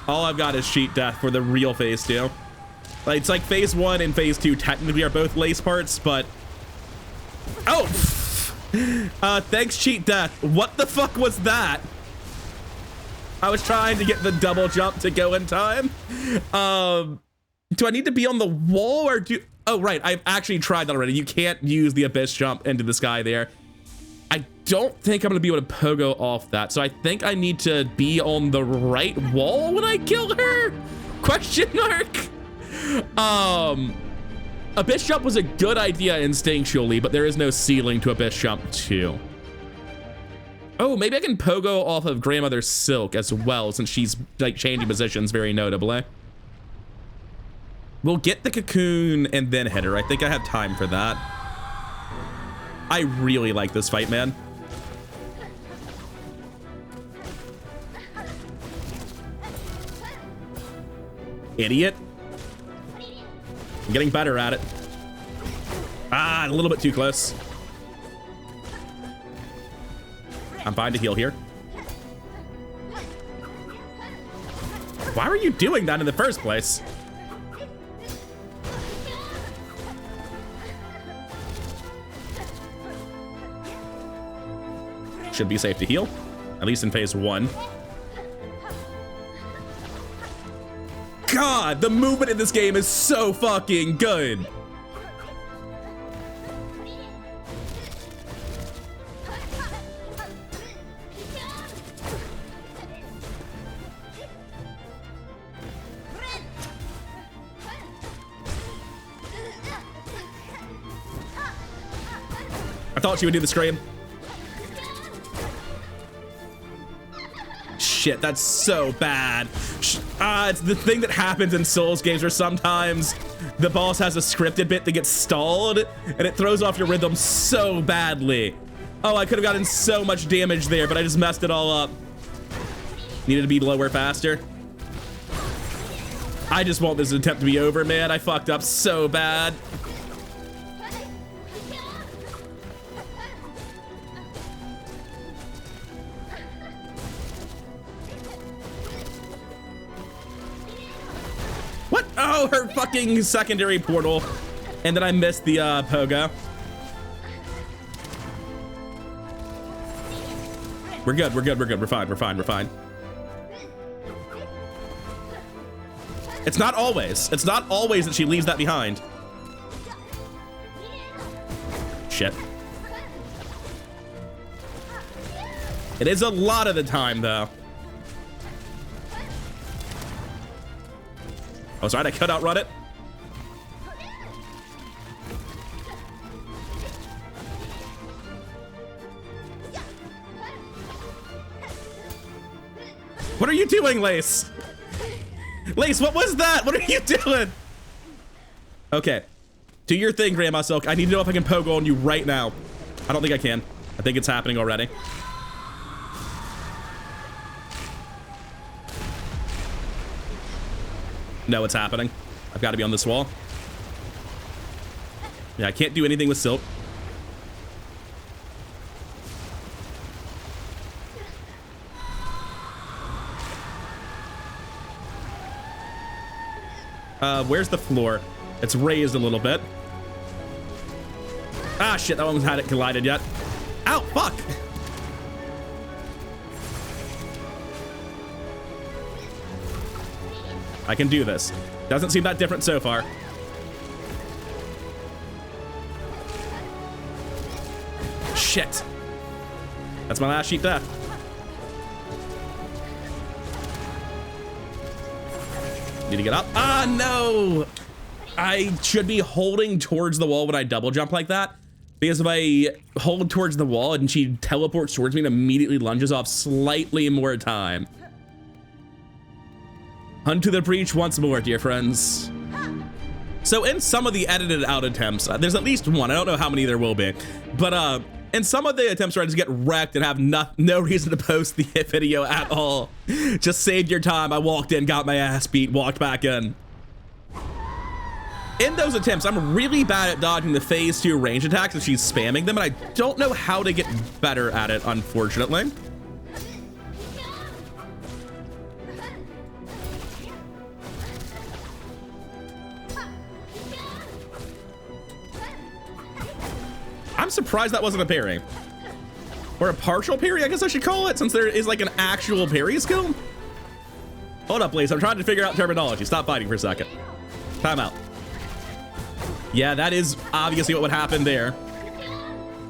All I've got is cheat death for the real phase 2. Like, it's like phase 1 and phase 2 technically are both Lace parts, but... Oh! Thanks, cheat death. What the fuck was that? I was trying to get the double jump to go in time. Do I need to be on the wall or do... Oh, right. I've actually tried that already. You can't use the abyss jump into the sky there. I don't think I'm going to be able to pogo off that. So I think I need to be on the right wall when I kill her? Question mark? Abyss jump was a good idea instinctually, but there is no ceiling to abyss jump 2. Oh, maybe I can pogo off of Grandmother Silk as well, since she's like changing positions very notably. We'll get the cocoon and then hit her. I think I have time for that. I really like this fight, man. Idiot. I'm getting better at it. Ah, a little bit too close. I'm fine to heal here. Why were you doing that in the first place? Should be safe to heal, at least in phase 1. God, the movement in this game is so fucking good. I thought she would do the scream. Shit, that's so bad. It's the thing that happens in Souls games where sometimes the boss has a scripted bit that gets stalled and it throws off your rhythm so badly. Oh, I could have gotten so much damage there, but I just messed it all up. Needed to be lower faster. I just want this attempt to be over, man. I fucked up so bad. What? Oh, her fucking secondary portal. And then I missed the pogo. We're good, we're good, we're good. We're fine, we're fine, we're fine. It's not always. It's not always that she leaves that behind. Shit. It is a lot of the time, though. Oh, sorry, I could outrun it. What are you doing, Lace? Lace, what was that? What are you doing? Okay. Do your thing, Grandma Silk. I need to know if I can pogo on you right now. I don't think I can. I think it's happening already. No, it's happening. I've got to be on this wall. Yeah, I can't do anything with Silk. Where's the floor? It's raised a little bit. Ah, shit, that one hadn't collided yet. Ow, fuck! I can do this. Doesn't seem that different so far. Shit. That's my last sheep death. Need to get up. Ah, no! I should be holding towards the wall when I double jump like that. Because if I hold towards the wall and she teleports towards me and immediately lunges off slightly more time. Unto the breach once more, dear friends. So in some of the edited out attempts, there's at least one. I don't know how many there will be. But in some of the attempts where I just get wrecked and have no reason to post the video at all. Just saved your time. I walked in, got my ass beat, walked back in. In those attempts, I'm really bad at dodging the phase 2 range attacks if she's spamming them, and I don't know how to get better at it, unfortunately. I'm surprised that wasn't a parry. Or a partial parry, I guess I should call it, since there is like an actual parry skill. Hold up, please. I'm trying to figure out terminology. Stop fighting for a second. Time out. Yeah, that is obviously what would happen there.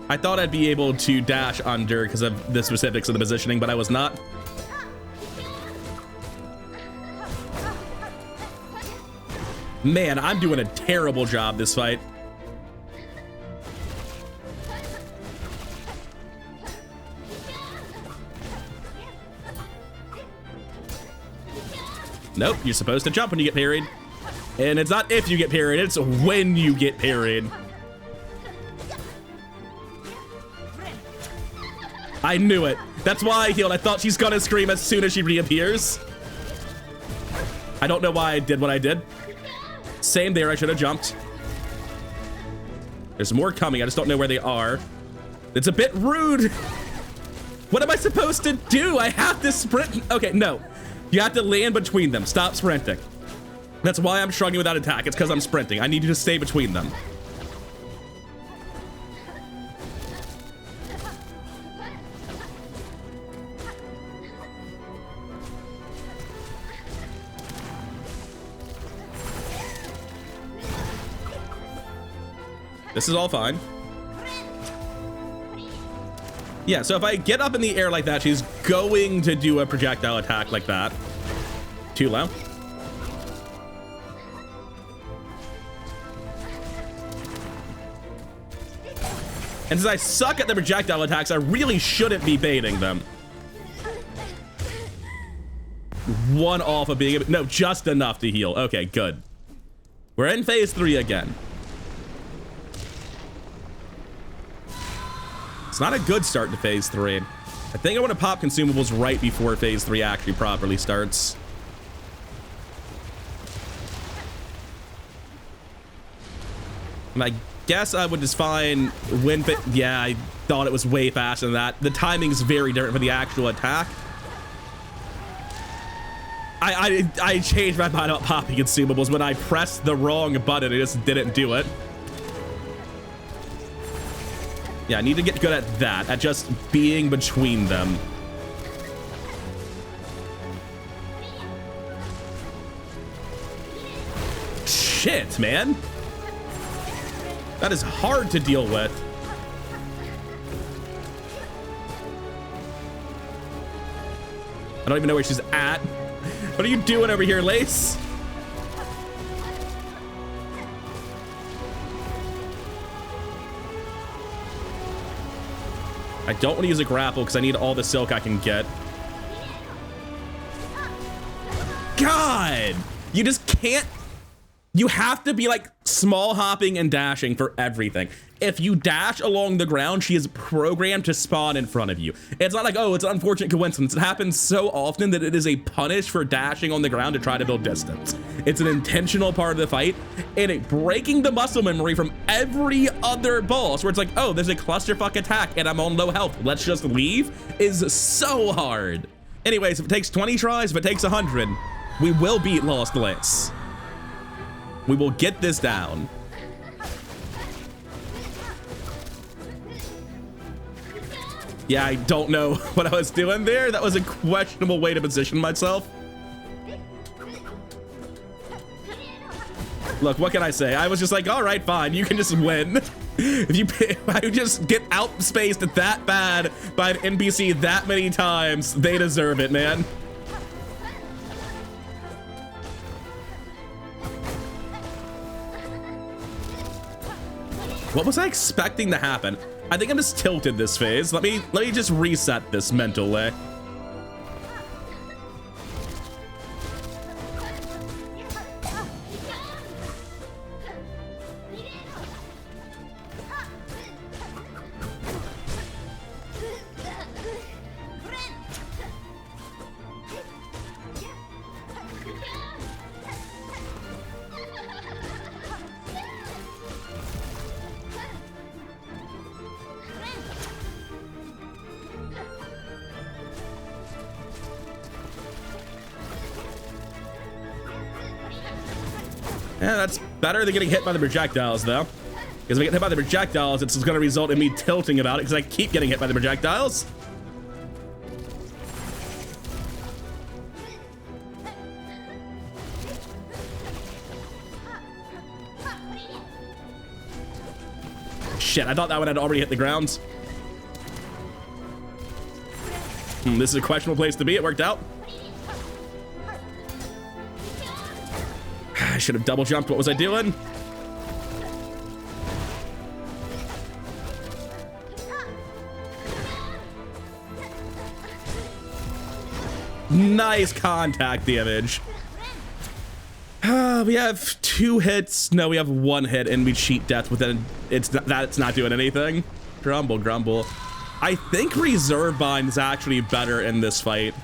I thought I'd be able to dash under because of the specifics of the positioning, but I was not. Man, I'm doing a terrible job this fight. Nope, you're supposed to jump when you get parried. And it's not if you get parried, it's when you get parried. I knew it. That's why I healed. I thought she's gonna scream as soon as she reappears. I don't know why I did what I did. Same there, I should have jumped. There's more coming, I just don't know where they are. It's a bit rude. What am I supposed to do? I have to sprint. Okay, no. You have to land between them. Stop sprinting. That's why I'm struggling with that attack. It's because I'm sprinting. I need you to stay between them. This is all fine. Yeah, so if I get up in the air like that, she's going to do a projectile attack like that. Too low. And since I suck at the projectile attacks, I really shouldn't be baiting them. One off of being able, no, just enough to heal. Okay, good. We're in phase 3 again. It's not a good start to phase 3. I think I want to pop consumables right before phase 3 actually properly starts. And I guess I would just find when, yeah, I thought it was way faster than that. The timing's very different for the actual attack. I changed my mind about popping consumables when I pressed the wrong button. It just didn't do it. Yeah, I need to get good at that, at just being between them. Shit, man. That is hard to deal with. I don't even know where she's at. What are you doing over here, Lace? I don't want to use a grapple because I need all the silk I can get. God! You just can't... You have to be like small hopping and dashing for everything. If you dash along the ground, she is programmed to spawn in front of you. It's not like, oh, it's an unfortunate coincidence. It happens so often that it is a punish for dashing on the ground to try to build distance. It's an intentional part of the fight, and it breaking the muscle memory from every other boss where it's like, oh, there's a clusterfuck attack and I'm on low health. Let's just leave is so hard. Anyways, if it takes 20 tries, if it takes 100, we will beat Lost Lace. We will get this down. Yeah, I don't know what I was doing there. That was a questionable way to position myself. Look, what can I say? I was just like, all right, fine. You can just win. If I just get outspaced that bad by an NPC that many times, they deserve it, man. What was I expecting to happen? I think I'm just tilted this phase. Let me just reset this mentally. Yeah, that's better than getting hit by the projectiles, though. Because if I get hit by the projectiles, it's going to result in me tilting about it because I keep getting hit by the projectiles. Shit, I thought that one had already hit the ground. This is a questionable place to be. It worked out. I should have double jumped. What was I doing? Nice contact damage. We have 2 hits. No, we have 1 hit and we cheat death within. It's not doing anything. Grumble, grumble. I think Reserve Bind is actually better in this fight.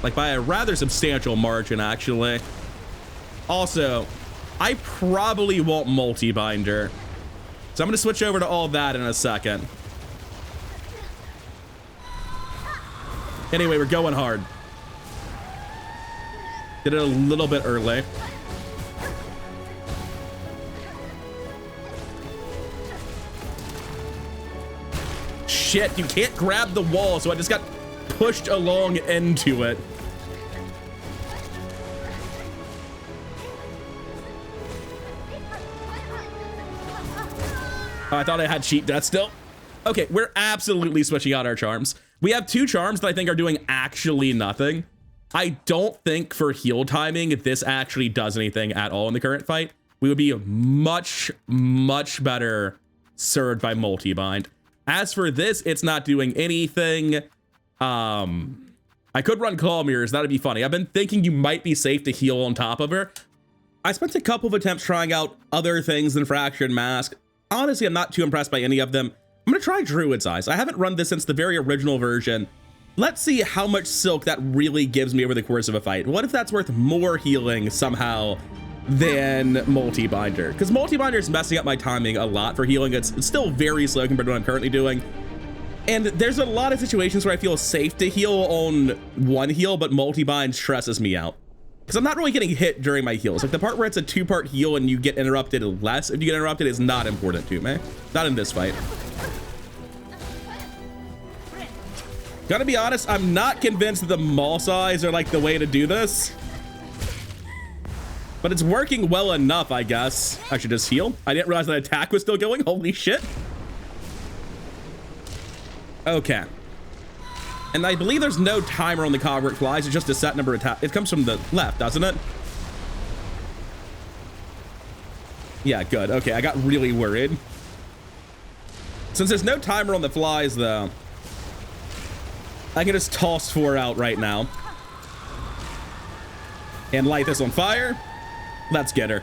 Like by a rather substantial margin, actually. Also, I probably won't multi-binder. So I'm going to switch over to all that in a second. Anyway, we're going hard. Did it a little bit early. Shit, you can't grab the wall, so I just got pushed along into it. Oh, I thought I had cheat death still. Okay, we're absolutely switching out our charms. We have 2 charms that I think are doing actually nothing. I don't think for heal timing, if this actually does anything at all in the current fight, we would be much, much better served by multi-bind. As for this, it's not doing anything. I could run Claw Mirrors. That'd be funny. I've been thinking you might be safe to heal on top of her. I spent a couple of attempts trying out other things than Fractured Mask. Honestly, I'm not too impressed by any of them. I'm gonna try Druid's Eyes. I haven't run this since the very original version. Let's see how much silk that really gives me over the course of a fight. What if that's worth more healing somehow than multi-binder? Because multi-binder is messing up my timing a lot for healing. It's still very slow compared to what I'm currently doing. And there's a lot of situations where I feel safe to heal on one heal, but multi-bind stresses me out. Because I'm not really getting hit during my heals. Like the part where it's a 2-part heal and you get interrupted less if you get interrupted is not important to me. Not in this fight. Gotta be honest, I'm not convinced that the maul size are like the way to do this. But it's working well enough, I guess. I should just heal. I didn't realize that attack was still going. Holy shit. Okay. And I believe there's no timer on the Cogwork Flies. It's just a set number of attack. It comes from the left, doesn't it? Yeah, good. Okay, I got really worried. Since there's no timer on the flies, though, I can just toss 4 out right now. And light this on fire. Let's get her.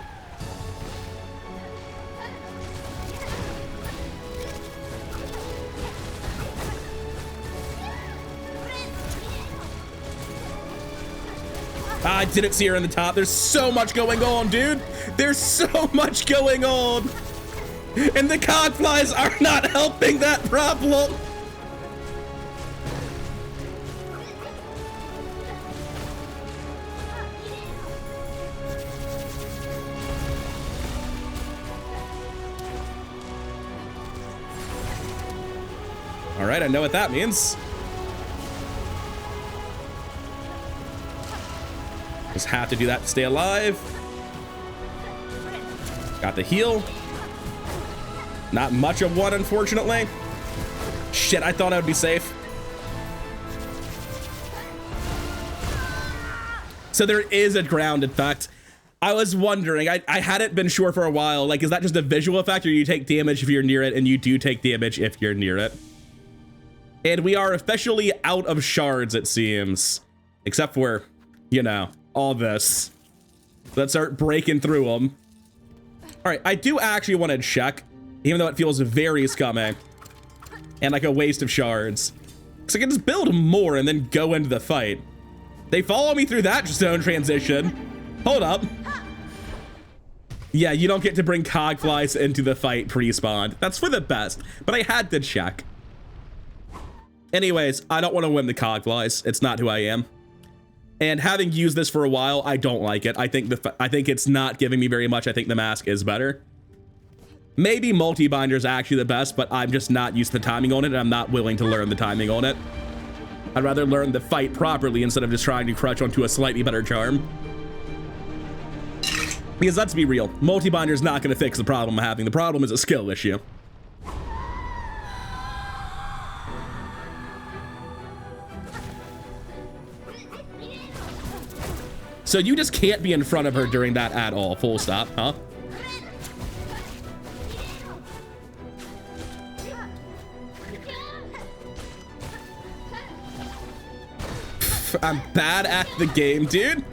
I didn't see her in the top. There's so much going on, dude. There's so much going on. And the cog flies are not helping that problem. All right, I know what that means. Just have to do that to stay alive. Got the heal. Not much of one, unfortunately. Shit, I thought I would be safe. So there is a ground effect. I was wondering, I hadn't been sure for a while. Like, is that just a visual effect or you take damage if you're near it, and you do take damage if you're near it? And we are officially out of shards, it seems. Except for, you know, all this. Let's start breaking through them. All right, I do actually want to check, even though it feels very scummy and like a waste of shards. So I can just build more and then go into the fight. They follow me through that zone transition. Hold up. Yeah, you don't get to bring cogflies into the fight pre-spawned. That's for the best, but I had to check. Anyways, I don't want to win the cogflies. It's not who I am. And having used this for a while, I don't like it. I think it's not giving me very much. I think the mask is better. Maybe multi-binder is actually the best, but I'm just not used to the timing on it, and I'm not willing to learn the timing on it. I'd rather learn the fight properly instead of just trying to crutch onto a slightly better charm. Because let's be real, multi-binder is not going to fix the problem I'm having. The problem is a skill issue. So you just can't be in front of her during that at all, full stop, huh? I'm bad at the game, dude.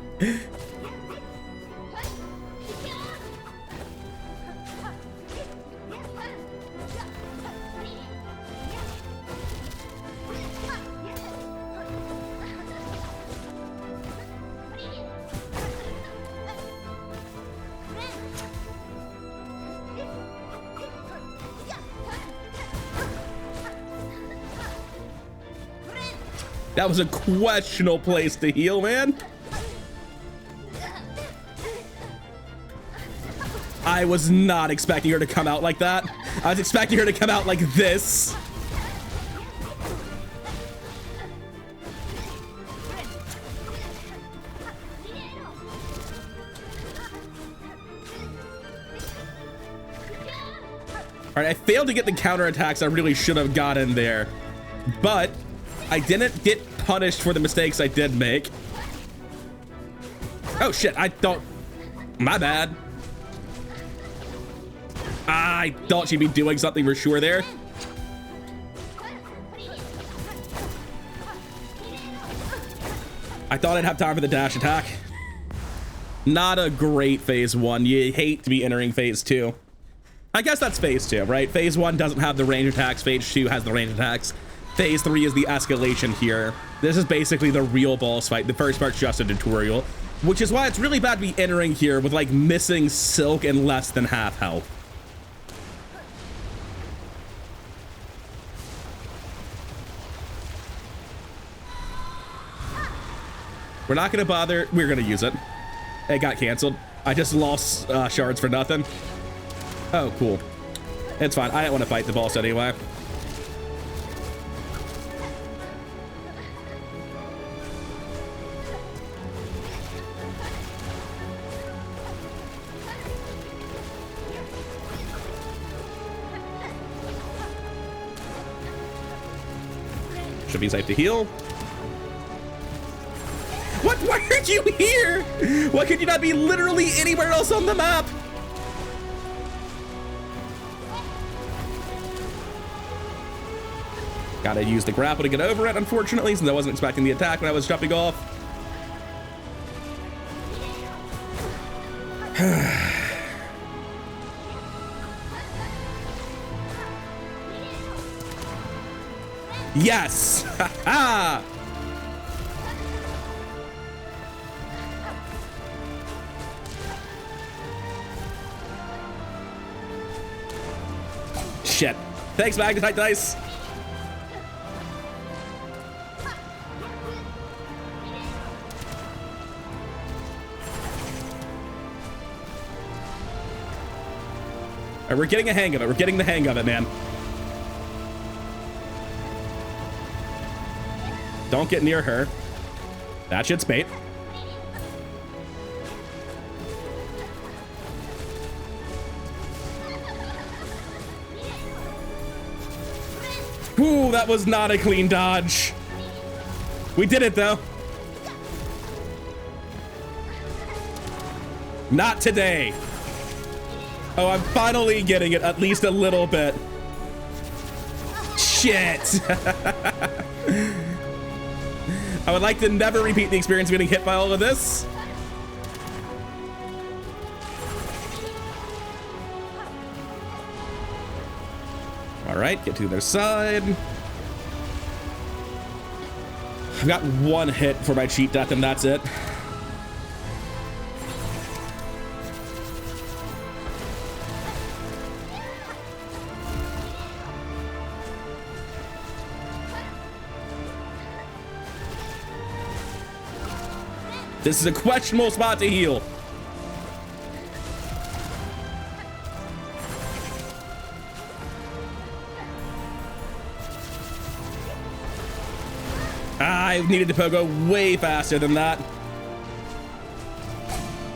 That was a questionable place to heal, man. I was not expecting her to come out like that. I was expecting her to come out like this. All right, I failed to get the counterattacks I really should have gotten there, but I didn't get punished for the mistakes I did make. Oh shit, I thought, my bad. I thought she'd be doing something for sure there. I thought I'd have time for the dash attack. Not a great phase 1. You hate to be entering phase 2. I guess that's phase 2, right? Phase 1 doesn't have the range attacks. Phase 2 has the range attacks. Phase 3 is the escalation here. This is basically the real boss fight. The first part's just a tutorial, which is why it's really bad to be entering here with like missing Silk and less than half health. We're not gonna bother. We're gonna use it. It got canceled. I just lost shards for nothing. Oh, cool. It's fine. I didn't want to fight the boss anyway. Should be safe to heal. What? Why aren't you here? Why could you not be literally anywhere else on the map? Gotta use the grapple to get over it, unfortunately, since I wasn't expecting the attack when I was jumping off. Yes! Ha ha! Shit. Thanks, Magnetite Dice. Alright, we're getting a hang of it. We're getting the hang of it, man. Don't get near her. That shit's bait. Ooh, that was not a clean dodge. We did it, though. Not today. Oh, I'm finally getting it at least a little bit. Shit. I would like to never repeat the experience of getting hit by all of this. All right, get to their side. I've got one hit for my cheat death, and that's it. This is a questionable spot to heal. I needed to pogo way faster than that.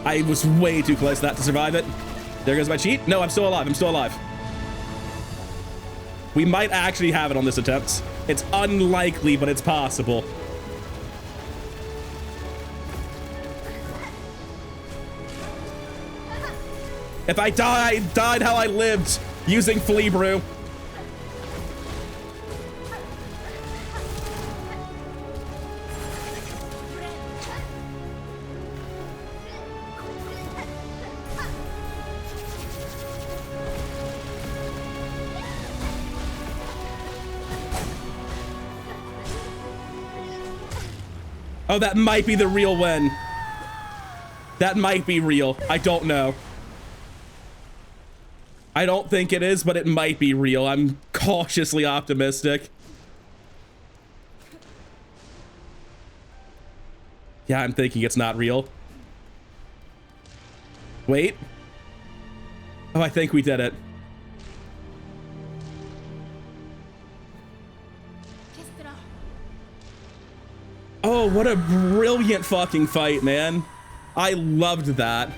I was way too close to that to survive it. There goes my cheat. No, I'm still alive. I'm still alive. We might actually have it on this attempt. It's unlikely, but it's possible. If I died how I lived, using Flea Brew. Oh, that might be the real win. That might be real. I don't know. I don't think it is, but it might be real. I'm cautiously optimistic. Yeah, I'm thinking it's not real. Wait. Oh, I think we did it. Oh, what a brilliant fucking fight, man. I loved that.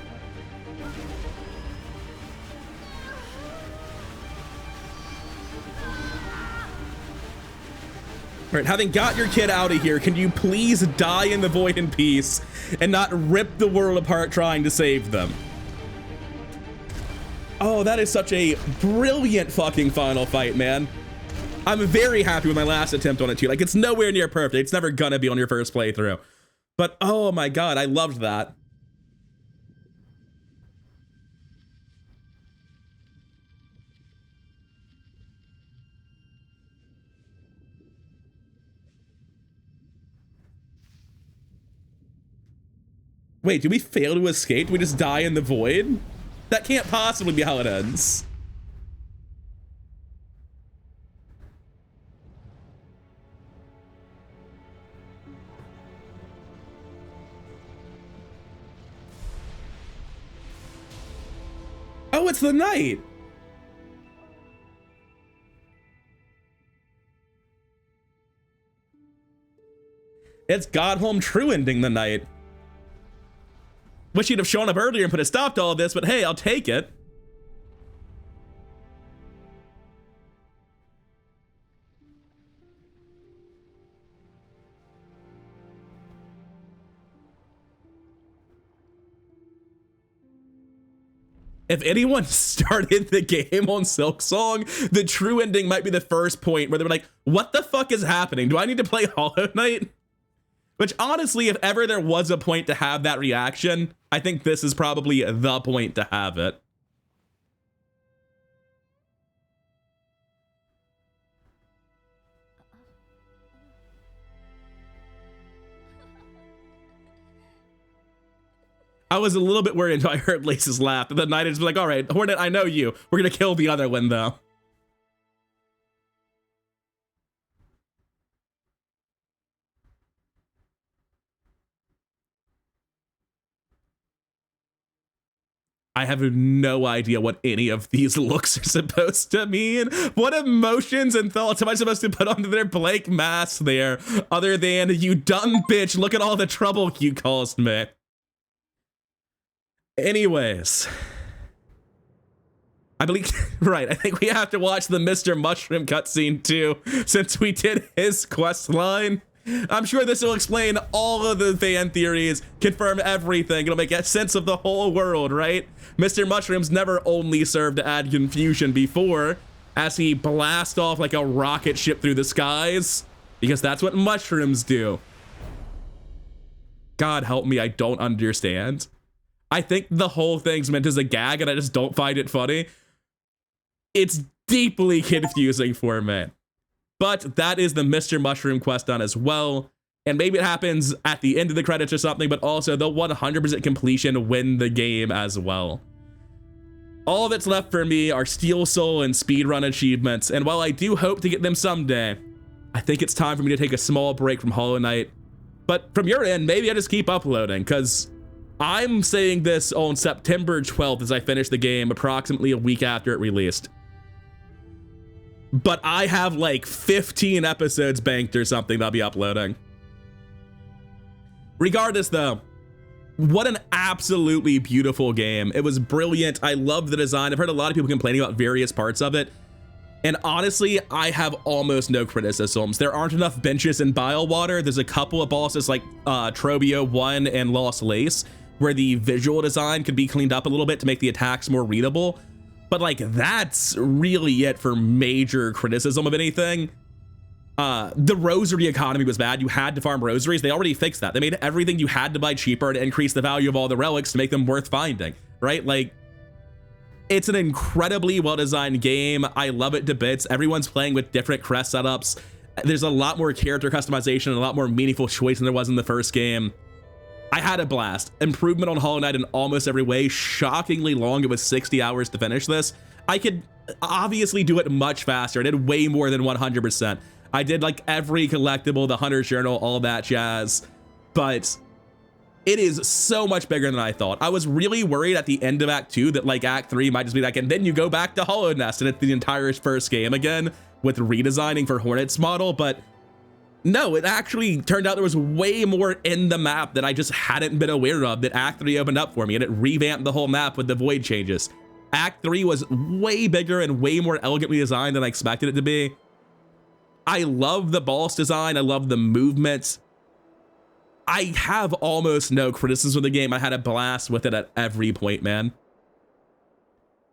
All right, having got your kid out of here, can you please die in the void in peace and not rip the world apart trying to save them? Oh, that is such a brilliant fucking final fight, man. I'm very happy with my last attempt on it too. Like, it's nowhere near perfect. It's never gonna be on your first playthrough. But oh my god, I loved that. Wait, do we fail to escape? Do we just die in the void? That can't possibly be how it ends. Oh, it's the night. It's Godholm True ending the night. Wish he'd have shown up earlier and put a stop to all of this, but hey, I'll take it. If anyone started the game on Silksong, the true ending might be the first point where they were like, what the fuck is happening? Do I need to play Hollow Knight? Which honestly, if ever there was a point to have that reaction, I think this is probably the point to have it. I was a little bit worried until I heard Lace's laugh, and the knight is like, all right, Hornet, I know you. We're gonna kill the other one though. I have no idea what any of these looks are supposed to mean. What emotions and thoughts am I supposed to put onto their blank masks there, other than, you dumb bitch, look at all the trouble you caused me. Anyways, I believe, right, I think we have to watch the Mr. Mushroom cutscene too, since we did his quest line. I'm sure this will explain all of the fan theories, confirm everything, it'll make sense of the whole world, right? Mr. Mushroom's never only served to add confusion before, as he blasts off like a rocket ship through the skies, because that's what mushrooms do. God help me, I don't understand. I think the whole thing's meant as a gag and I just don't find it funny. It's deeply confusing for me. But that is the Mr. Mushroom quest done as well. And maybe it happens at the end of the credits or something, but also the 100% completion win the game as well. All that's left for me are Steel Soul and Speedrun achievements. And while I do hope to get them someday, I think it's time for me to take a small break from Hollow Knight. But from your end, maybe I just keep uploading, because I'm saying this on September 12th as I finish the game, approximately a week after it released. But I have like 15 episodes banked or something that I'll be uploading. Regardless though, what an absolutely beautiful game. It was brilliant. I love the design. I've heard a lot of people complaining about various parts of it. And honestly, I have almost no criticisms. There aren't enough benches in Bilewater. There's a couple of bosses like Trobio 1 and Lost Lace, where the visual design could be cleaned up a little bit to make the attacks more readable. But like, that's really it for major criticism of anything. The rosary economy was bad. You had to farm rosaries. They already fixed that. They made everything you had to buy cheaper to increase the value of all the relics to make them worth finding, right? Like, it's an incredibly well-designed game. I love it to bits. Everyone's playing with different crest setups. There's a lot more character customization and a lot more meaningful choice than there was in the first game. I had a blast. Improvement on Hollow Knight in almost every way. Shockingly long. It was 60 hours to finish this. I could obviously do it much faster. I did way more than 100%. I did like every collectible, the Hunter's Journal, all that jazz. But it is so much bigger than I thought. I was really worried at the end of Act 2 that like Act 3 might just be like, and then you go back to Hollow Nest and it's the entire first game again with redesigning for Hornet's model. But no, it actually turned out there was way more in the map that I just hadn't been aware of that Act 3 opened up for me, and it revamped the whole map with the void changes. Act 3 was way bigger and way more elegantly designed than I expected it to be. I love the boss design. I love the movement. I have almost no criticism of the game. I had a blast with it at every point, man.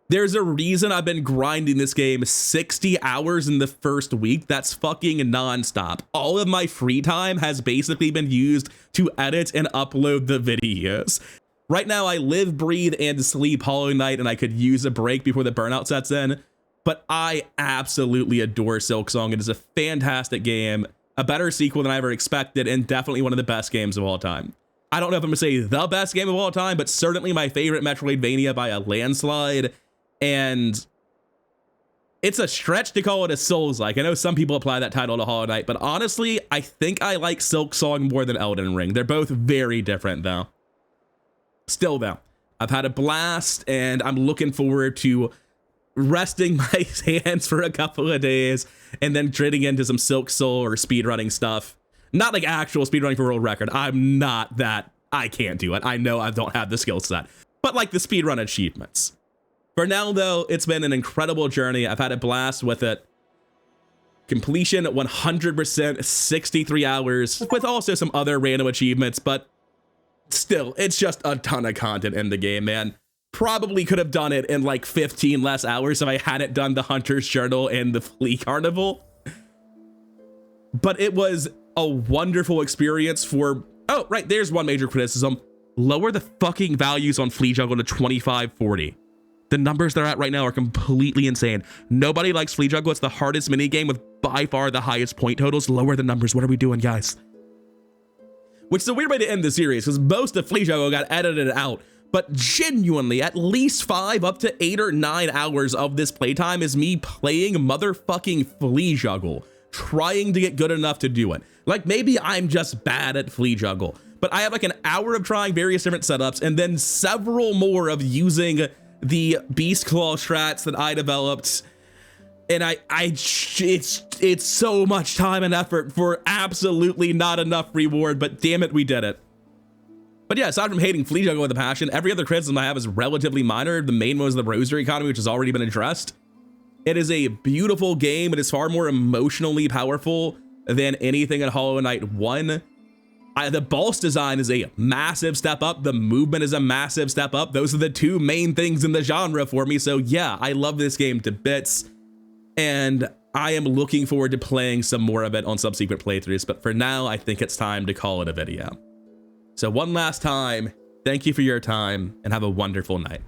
There's a reason I've been grinding this game 60 hours in the first week. That's fucking nonstop. All of my free time has basically been used to edit and upload the videos. Right now, I live, breathe, and sleep Hollow Knight, and I could use a break before the burnout sets in. But I absolutely adore Silksong. It is a fantastic game, a better sequel than I ever expected, and definitely one of the best games of all time. I don't know if I'm gonna say the best game of all time, but certainly my favorite Metroidvania by a landslide. And it's a stretch to call it a Souls-like. I know some people apply that title to Hollow Knight, but honestly, I think I like Silksong more than Elden Ring. They're both very different, though. Still, though, I've had a blast, and I'm looking forward to resting my hands for a couple of days and then getting into some Silksong or speedrunning stuff. Not like actual speedrunning for world record. I'm not that. I can't do it. I know I don't have the skill set, but like the speedrun achievements. For now, though, it's been an incredible journey. I've had a blast with it. Completion 100%, 63 hours, with also some other random achievements, but still, it's just a ton of content in the game, man. Probably could have done it in like 15 less hours if I hadn't done the Hunter's Journal and the Flea Carnival. But it was a wonderful experience for... Oh, right, there's one major criticism. Lower the fucking values on Flea Juggle to 2540. The numbers they're at right now are completely insane. Nobody likes Flea Juggle. It's the hardest minigame with by far the highest point totals. Lower the numbers. What are we doing, guys? Which is a weird way to end the series, because most of Flea Juggle got edited out. But genuinely, at least 5 up to 8 or 9 hours of this playtime is me playing motherfucking Flea Juggle, trying to get good enough to do it. Like, maybe I'm just bad at Flea Juggle, but I have like an hour of trying various different setups and then several more of using the Beast Claw strats that I developed. And it's so much time and effort for absolutely not enough reward, but damn it, we did it. But yeah, aside from hating Flea Juggle with a passion, every other criticism I have is relatively minor. The main one is the rosary economy, which has already been addressed. It is a beautiful game. It is far more emotionally powerful than anything in Hollow Knight 1. The boss design is a massive step up. The movement is a massive step up. Those are the two main things in the genre for me. So yeah, I love this game to bits. And I am looking forward to playing some more of it on subsequent playthroughs. But for now, I think it's time to call it a video. So one last time, thank you for your time and have a wonderful night.